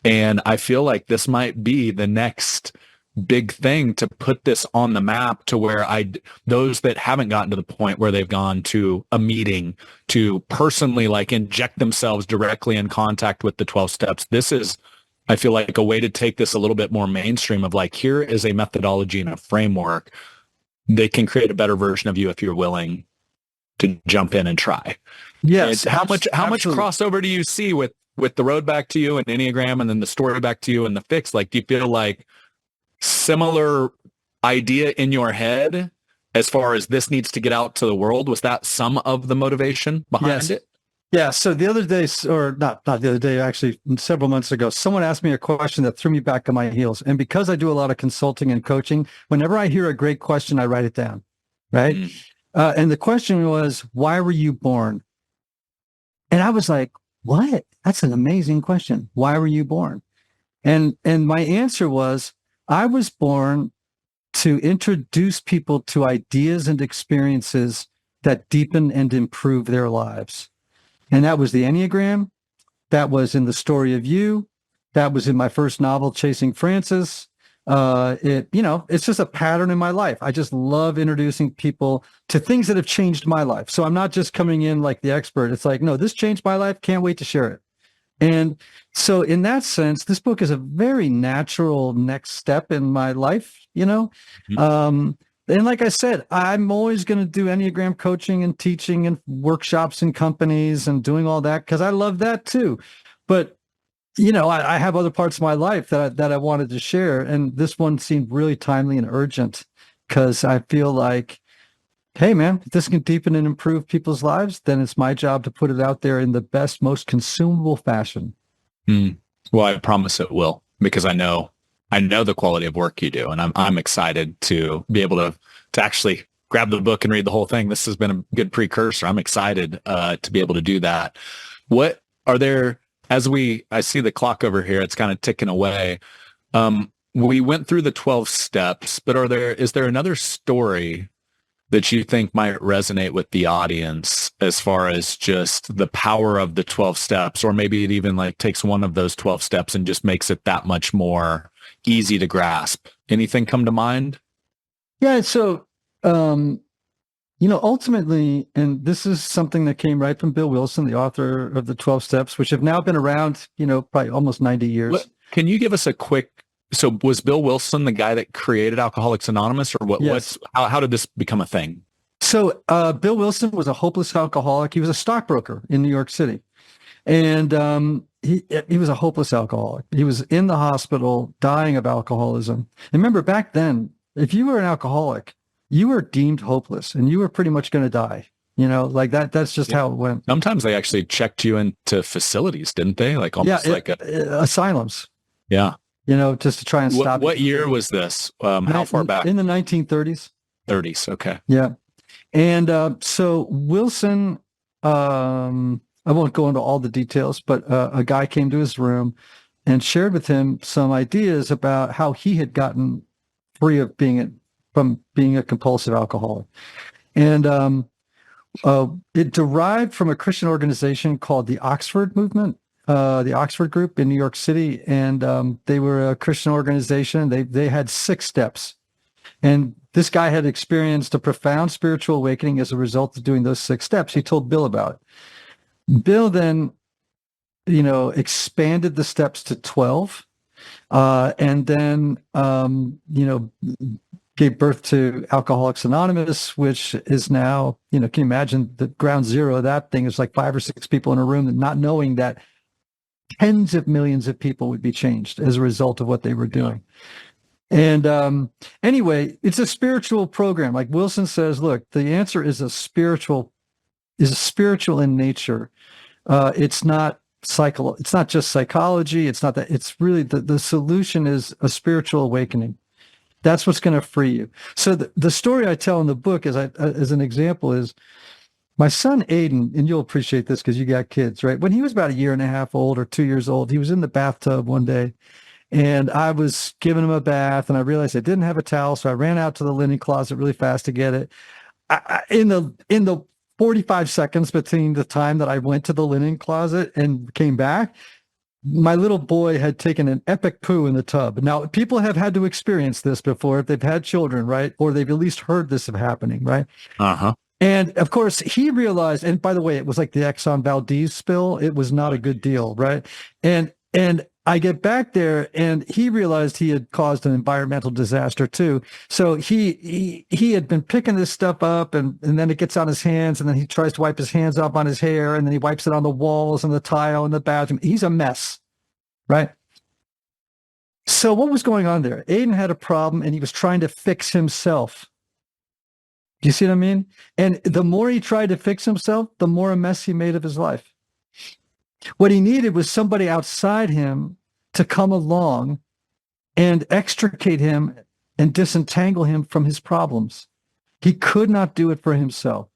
And I feel like this might be the next big thing to put this on the map to where those that haven't gotten to the point where they've gone to a meeting to personally like inject themselves directly in contact with the 12 steps. This is, I feel like, a way to take this a little bit more mainstream of like, here is a methodology and a framework that can create a better version of you if you're willing to jump in and try. Yes. And how much crossover do you see with the road back to you and Enneagram and then the story back to you and the fix? Like, do you feel like similar idea in your head as far as this needs to get out to the world? Was that some of the motivation behind it? Yeah. So the other day, or not the other day, actually several months ago, someone asked me a question that threw me back on my heels. And because I do a lot of consulting and coaching, whenever I hear a great question, I write it down. Right. And the question was, why were you born? And I was like, what? That's an amazing question. Why were you born? And my answer was, I was born to introduce people to ideas and experiences that deepen and improve their lives. And that was the Enneagram. That was in the story of you. That was in my first novel, Chasing Francis. It's just a pattern in my life. I just love introducing people to things that have changed my life. So I'm not just coming in like the expert. It's like, no, this changed my life. Can't wait to share it. And so in that sense, this book is a very natural next step in my life, And like I said, I'm always going to do Enneagram coaching and teaching and workshops in companies and doing all that because I love that too. But, I have other parts of my life that I wanted to share. And this one seemed really timely and urgent because I feel like, hey, man, if this can deepen and improve people's lives, then it's my job to put it out there in the best, most consumable fashion. Well, I promise it will, because I know the quality of work you do, and I'm excited to be able to actually grab the book and read the whole thing. This has been a good precursor. I'm excited to be able to do that. What are there, I see the clock over here, it's kind of ticking away. We went through the 12 steps, but is there another story that you think might resonate with the audience as far as just the power of the 12 steps, or maybe it even like takes one of those 12 steps and just makes it that much more easy to grasp? Anything come to mind? Yeah. So, ultimately, and this is something that came right from Bill Wilson, the author of the 12 steps, which have now been around, probably almost 90 years. Can you give us a quick, so was Bill Wilson the guy that created Alcoholics Anonymous, or what? Yes. How did this become a thing? So Bill Wilson was a hopeless alcoholic. He was a stockbroker in New York City. And he was a hopeless alcoholic. He was in the hospital dying of alcoholism. And remember, back then, if you were an alcoholic, you were deemed hopeless and you were pretty much going to die. Like that. That's just how it went. Sometimes they actually checked you into facilities, didn't they? Like almost asylums. Yeah. Just to try and stop. What year was this? How far back? In the 1930s. 30s. Okay. Yeah. And so Wilson, I won't go into all the details, but a guy came to his room and shared with him some ideas about how he had gotten free of being a compulsive alcoholic. And it derived from a Christian organization called the Oxford Movement. The Oxford Group in New York City, and they were a Christian organization. They had 6 steps, and this guy had experienced a profound spiritual awakening as a result of doing those 6 steps. He told Bill about it. Bill then, expanded the steps to 12, and then, gave birth to Alcoholics Anonymous, which is now, can you imagine the ground zero of that thing is like 5 or 6 people in a room, and not knowing that tens of millions of people would be changed as a result of what they were doing. And anyway, it's a spiritual program. Like Wilson says, look, the answer is spiritual in nature. It's not it's not just psychology. It's not that. It's really the solution is a spiritual awakening. That's what's going to free you. So the story I tell in the book as an example is my son Aiden, and you'll appreciate this because you got kids, right? When he was about 1.5 years old or 2 years old, he was in the bathtub one day, and I was giving him a bath, and I realized I didn't have a towel, so I ran out to the linen closet really fast to get it. in the 45 seconds between the time that I went to the linen closet and came back, my little boy had taken an epic poo in the tub. Now, people have had to experience this before if they've had children, right? Or they've at least heard this of happening, right? Uh-huh. And of course, he realized, and by the way, it was like the Exxon Valdez spill. It was not a good deal, right? And I get back there, and he realized he had caused an environmental disaster too. So he had been picking this stuff up, and then it gets on his hands, and then he tries to wipe his hands off on his hair, and then he wipes it on the walls and the tile in the bathroom. He's a mess, right? So what was going on there? Aiden had a problem, and he was trying to fix himself. Do you see what I mean? And the more he tried to fix himself, the more a mess he made of his life. What he needed was somebody outside him to come along and extricate him and disentangle him from his problems. He could not do it for himself.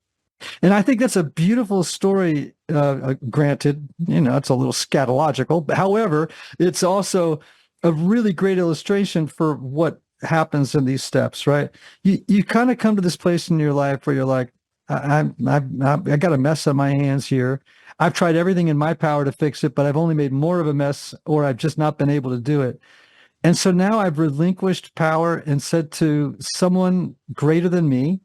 And I think that's a beautiful story, granted, it's a little scatological. However, it's also a really great illustration for what happens in these steps, right? You kind of come to this place in your life where you're like, I got a mess on my hands here. I've tried everything in my power to fix it, but I've only made more of a mess, or I've just not been able to do it. And so now I've relinquished power and said to someone greater than me,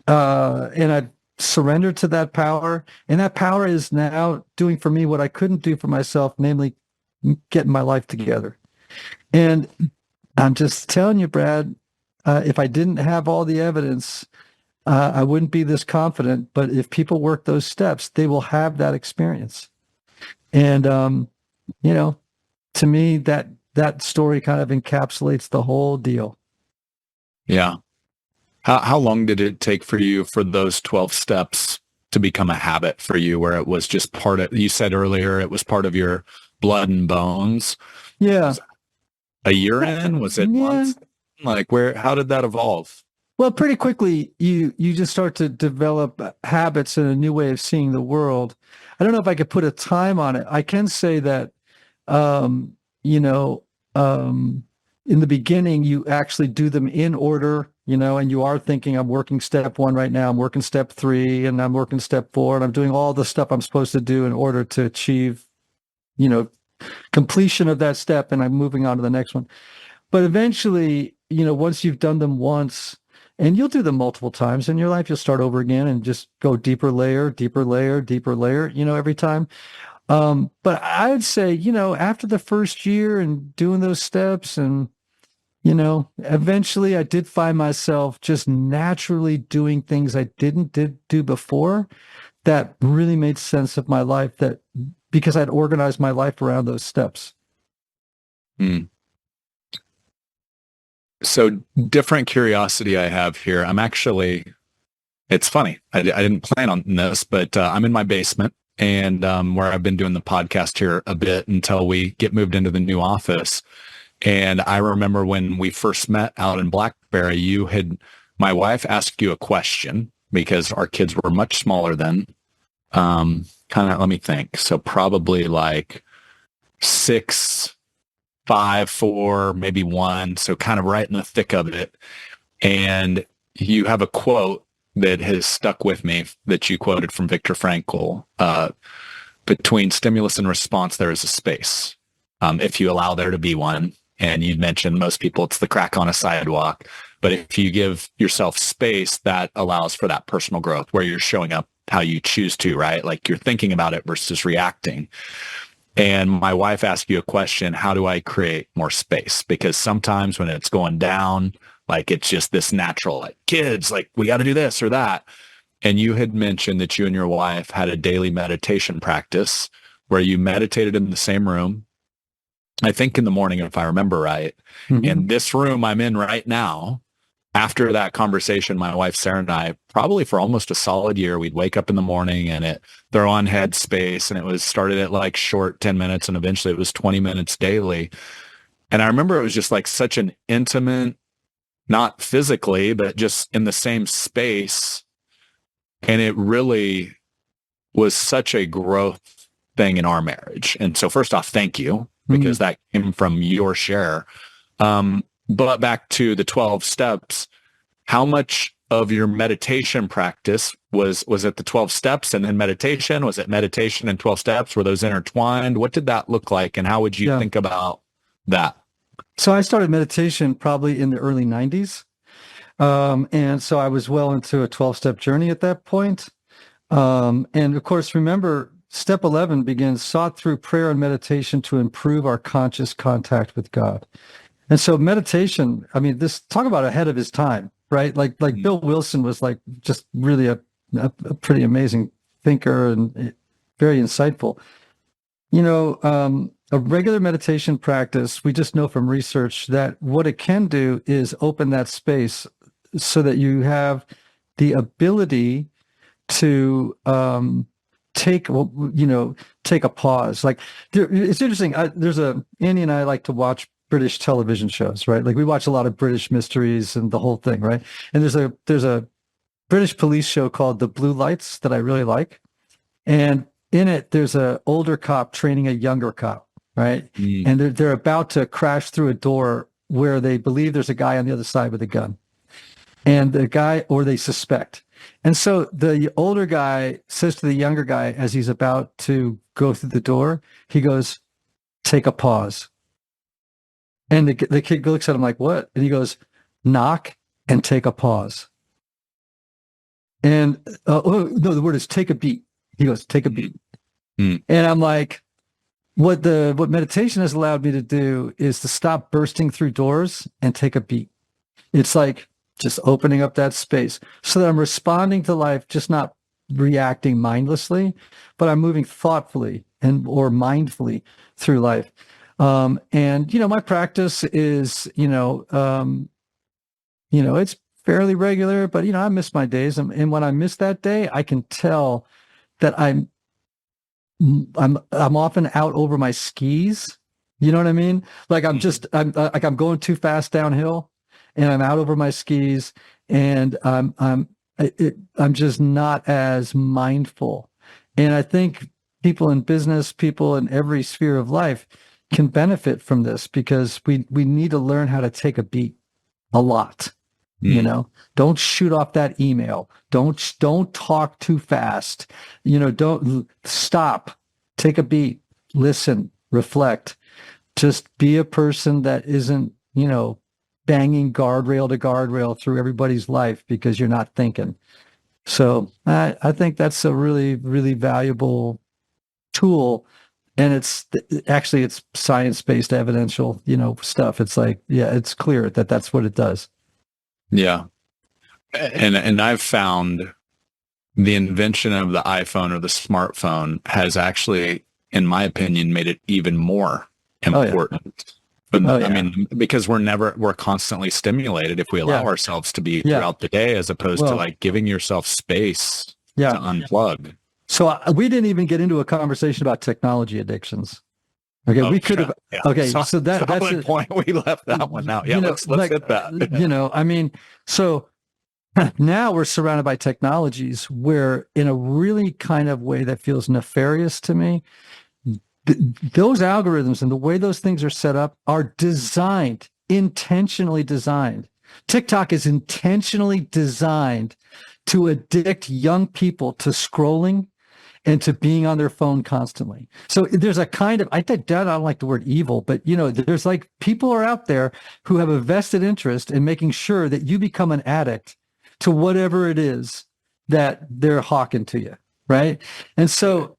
and I've surrendered to that power. And that power is now doing for me what I couldn't do for myself, namely getting my life together. And I'm just telling you, Brad, if I didn't have all the evidence, I wouldn't be this confident. But if people work those steps, they will have that experience. And, to me, that story kind of encapsulates the whole deal. Yeah. How long did it take for you for those 12 steps to become a habit for you, where it was just part of, you said earlier, it was part of your blood and bones? Yeah. A year in? Was it months? Like how did that evolve? Well, pretty quickly, you just start to develop habits and a new way of seeing the world. I don't know if I could put a time on it. I can say that, in the beginning, you actually do them in order, and you are thinking, I'm working step 1 right now, I'm working step 3, and I'm working step 4, and I'm doing all the stuff I'm supposed to do in order to achieve, completion of that step, and I'm moving on to the next one. But eventually, once you've done them once, and you'll do them multiple times in your life, you'll start over again and just go deeper layer, every time. But I would say, after the first year and doing those steps, and, eventually I did find myself just naturally doing things I didn't do before that really made sense of my life, because I'd organized my life around those steps. Mm. So different curiosity I have here. It's funny. I didn't plan on this, but I'm in my basement, and where I've been doing the podcast here a bit until we get moved into the new office. And I remember when we first met out in Blackberry, my wife asked you a question, because our kids were much smaller then. Let me think. So probably like 6, 5, 4, maybe 1. So kind of right in the thick of it. And you have a quote that has stuck with me that you quoted from Viktor Frankl. Between stimulus and response, there is a space. If you allow there to be one. And you mentioned most people, it's the crack on a sidewalk. But if you give yourself space, that allows for that personal growth where you're showing up how you choose to, right? Like you're thinking about it versus reacting. And my wife asked you a question, how do I create more space? Because sometimes when it's going down, like it's just this natural, like kids, like we got to do this or that. And you had mentioned that you and your wife had a daily meditation practice where you meditated in the same room, I think in the morning, if I remember right. Mm-hmm. And this room I'm in right now, after that conversation, my wife, Sarah, and I, probably for almost a solid year, we'd wake up in the morning and they're on Headspace, and it was started at like short 10 minutes and eventually it was 20 minutes daily. And I remember it was just like such an intimate, not physically, but just in the same space. And it really was such a growth thing in our marriage. And so first off, thank you, because that came from your share. But back to the 12 steps, how much of your meditation practice? Was it the 12 steps and then meditation? Was it meditation and 12 steps? Were those intertwined? What did that look like? And how would you think about that? So I started meditation probably in the early 90s. And so I was well into a 12-step journey at that point. And of course, remember, step 11 begins sought through prayer and meditation to improve our conscious contact with God. And so meditation, I mean, this talk about ahead of his time, right? Like Bill Wilson was like just really a pretty amazing thinker and very insightful. A regular meditation practice, we just know from research that what it can do is open that space so that you have the ability to take a pause. Like it's interesting. Andy and I like to watch British television shows, right? Like we watch a lot of British mysteries and the whole thing, right? And there's a British police show called The Blue Lights that I really like. And in it, there's an older cop training a younger cop, right? And they're about to crash through a door where they believe there's a guy on the other side with a gun. And the guy, or they suspect. And so the older guy says to the younger guy as he's about to go through the door, he goes, "Take a pause." And the kid looks at him like, "What?" And he goes, "Knock and take a pause." And no, the word is take a beat. He goes, "Take a beat." And I'm like, what meditation has allowed me to do is to stop bursting through doors and take a beat. It's like just opening up that space so that I'm responding to life, just not reacting mindlessly, but I'm moving thoughtfully or mindfully through life. And my practice is, it's fairly regular, but I miss my days. And when I miss that day, I can tell that I'm often out over my skis. You know what I mean? Like I'm going too fast downhill, and I'm out over my skis, and I'm just not as mindful. And I think people in business, people in every sphere of life can benefit from this because we need to learn how to take a beat a lot. Don't shoot off that email. Don't talk too fast. Don't stop, take a beat, listen, reflect, just be a person that isn't, banging guardrail to guardrail through everybody's life because you're not thinking. So I think that's a really, really valuable tool. And it's science-based evidential, stuff. It's like, it's clear that that's what it does. Yeah. And I've found the invention of the iPhone or the smartphone has actually, in my opinion, made it even more important. I mean, because we're constantly stimulated if we allow ourselves to be throughout the day, as opposed to like giving yourself space to unplug. So we didn't even get into a conversation about technology addictions. Okay, we could have. Yeah. Okay, so that's the point. We left that one out. Yeah, let's hit that. I mean, so now we're surrounded by technologies where, in a really kind of way that feels nefarious to me, those algorithms and the way those things are set up are intentionally designed. TikTok is intentionally designed to addict young people to scrolling and to being on their phone constantly. So there's a kind of, I don't like the word evil, but there's like people are out there who have a vested interest in making sure that you become an addict to whatever it is that they're hawking to you, right? And so,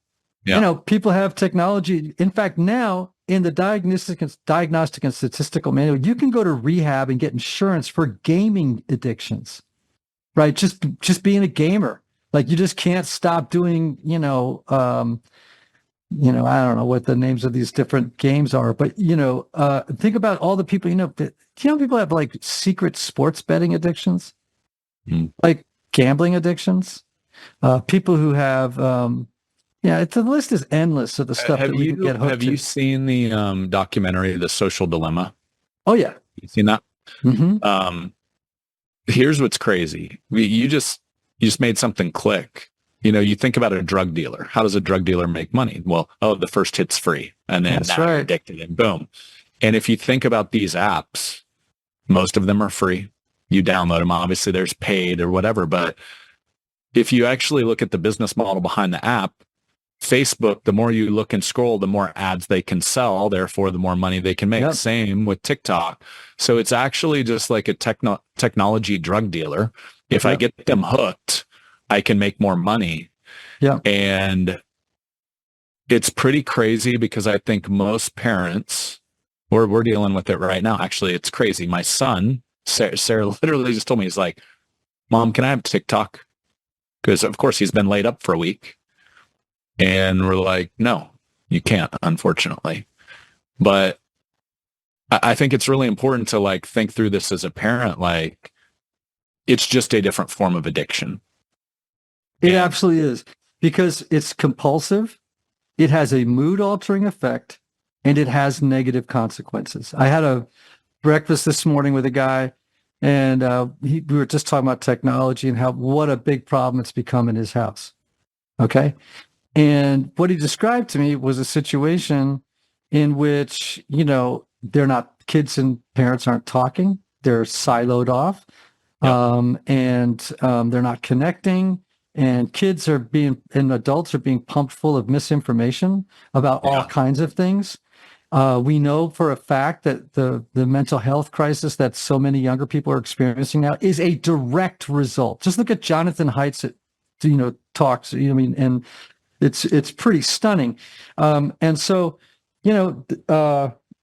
people have technology. In fact, now in the diagnostic and statistical manual, you can go to rehab and get insurance for gaming addictions, right? Just being a gamer. Like you just can't stop doing, I don't know what the names of these different games are, but, think about all the people, people have like secret sports betting addictions, like gambling addictions, people who have, the list is endless of the stuff that we can get hooked to. Have you seen the documentary, The Social Dilemma? Oh, yeah. You seen that? Mm-hmm. Here's what's crazy. You just made something click. You think about a drug dealer. How does a drug dealer make money? Well, the first hit's free, and then you're addicted, and boom. And if you think about these apps, most of them are free. you download them. Obviously there's paid or whatever, but if you actually look at the business model behind the app, Facebook, the more you look and scroll, the more ads they can sell, therefore the more money they can make. Yep. Same with TikTok. So it's actually just like a technology drug dealer. If I Yep. get them hooked, I can make more money. Yeah. And it's pretty crazy because I think most parents, we're dealing with it right now. Actually, it's crazy. My son, Sarah literally just told me, he's like, Mom, can I have TikTok? Because of course he's been laid up for a week. And we're like, no, you can't, unfortunately. But I think it's really important to like think through this as a parent. Like, it's just a different form of addiction. It absolutely is, because it's compulsive. It has a mood altering effect, and it has negative consequences. I had a breakfast this morning with a guy, and we were just talking about technology and what a big problem it's become in his house. Okay. And what he described to me was a situation in which, kids and parents aren't talking. They're siloed off. Yep. And they're not connecting. And adults are being pumped full of misinformation about all kinds of things. We know for a fact that the mental health crisis that so many younger people are experiencing now is a direct result. Just look at Jonathan Haidt's, talks, and it's pretty stunning. And so, and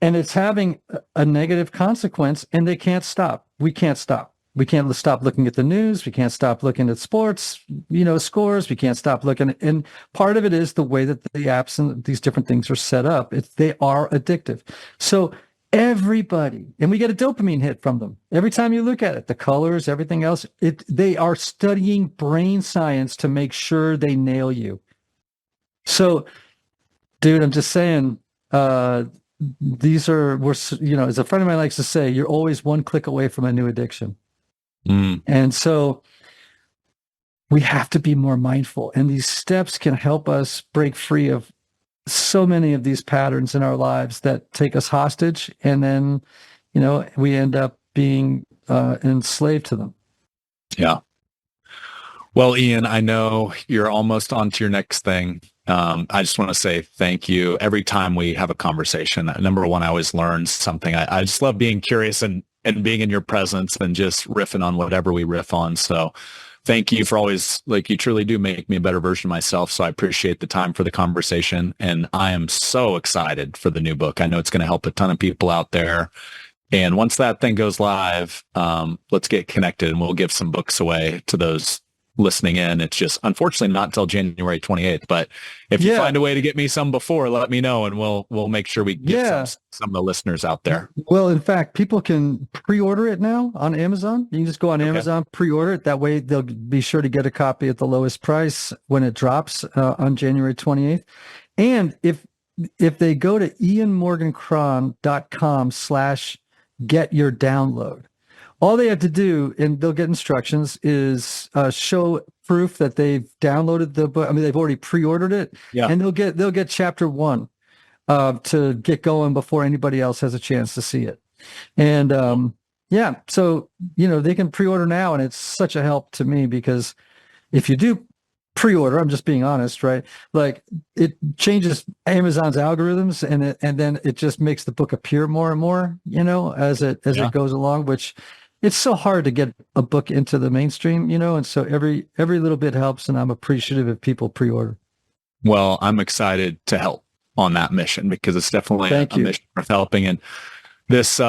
it's having a negative consequence, and they can't stop. We can't stop. We can't stop looking at the news. We can't stop looking at sports, scores. We can't stop looking. And part of it is the way that the apps and these different things are set up. They are addictive. So everybody, and we get a dopamine hit from them. Every time you look at it, the colors, everything else, they are studying brain science to make sure they nail you. So, dude, I'm just saying, as a friend of mine likes to say, you're always one click away from a new addiction. And so we have to be more mindful, and these steps can help us break free of so many of these patterns in our lives that take us hostage. And then, we end up being enslaved to them. Yeah. Well, Ian, I know you're almost on to your next thing. I just want to say thank you. Every time we have a conversation, number one, I always learn something. I just love being curious and being in your presence and just riffing on whatever we riff on. So thank you for always, you truly do make me a better version of myself. So I appreciate the time for the conversation. And I am so excited for the new book. I know it's going to help a ton of people out there. And once that thing goes live, let's get connected, and we'll give some books away to those listening in. It's just unfortunately not until January 28th, but if you find a way to get me some before, let me know, and we'll make sure we get some of the listeners out there. Well, in fact, people can pre-order it now on Amazon. You can just go on Amazon, pre-order it. That way they'll be sure to get a copy at the lowest price when it drops on January 28th. And if they go to ianmorgancron.com/get-your-download, all they have to do, and they'll get instructions, is show proof that they've downloaded the book. I mean, they've already pre-ordered it, and they'll get chapter 1 to get going before anybody else has a chance to see it. And so they can pre-order now, and it's such a help to me, because if you do pre-order, I'm just being honest, right? Like, it changes Amazon's algorithms, and then it just makes the book appear more and more, as it goes along, which. It's so hard to get a book into the mainstream, and so every little bit helps, and I'm appreciative if people pre-order. Well, I'm excited to help on that mission, because it's definitely a mission worth helping. And this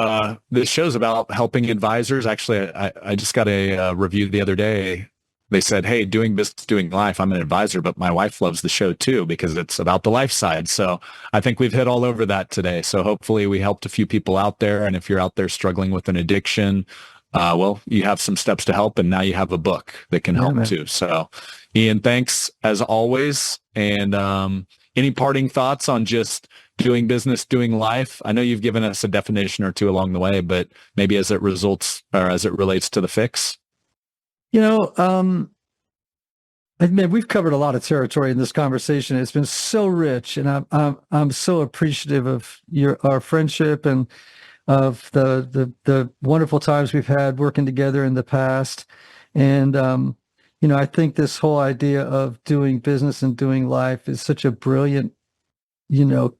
show's about helping advisors. Actually, I just got a review the other day. They said, hey, doing business, doing life, I'm an advisor, but my wife loves the show too, because it's about the life side. So I think we've hit all over that today. So hopefully we helped a few people out there. And if you're out there struggling with an addiction, you have some steps to help, and now you have a book that can help too. So, Ian, thanks as always. And any parting thoughts on just doing business, doing life? I know you've given us a definition or two along the way, but maybe as it relates to the fix. We've covered a lot of territory in this conversation. It's been so rich, and I'm so appreciative of our friendship, and of the wonderful times we've had working together in the past. And, I think this whole idea of doing business and doing life is such a brilliant, you know,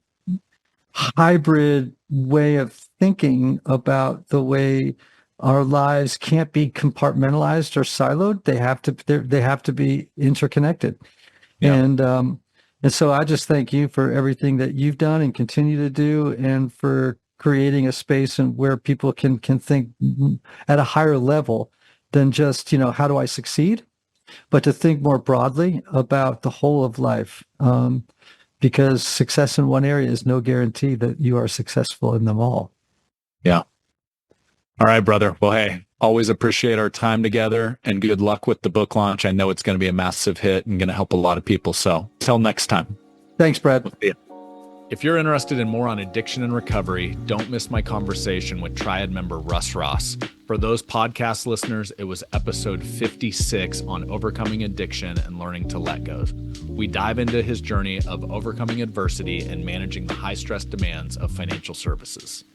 hybrid way of thinking about the way our lives can't be compartmentalized or siloed. They have to be interconnected. Yeah. And so I just thank you for everything that you've done and continue to do, and for creating a space and where people can think at a higher level than just, how do I succeed, but to think more broadly about the whole of life. Because success in one area is no guarantee that you are successful in them all. Yeah. All right, brother. Well, hey, always appreciate our time together, and good luck with the book launch. I know it's going to be a massive hit and going to help a lot of people. So till next time. Thanks, Brad. We'll see you. If you're interested in more on addiction and recovery, don't miss my conversation with Triad member Russ Ross. For those podcast listeners, it was episode 56 on overcoming addiction and learning to let go. We dive into his journey of overcoming adversity and managing the high stress demands of financial services.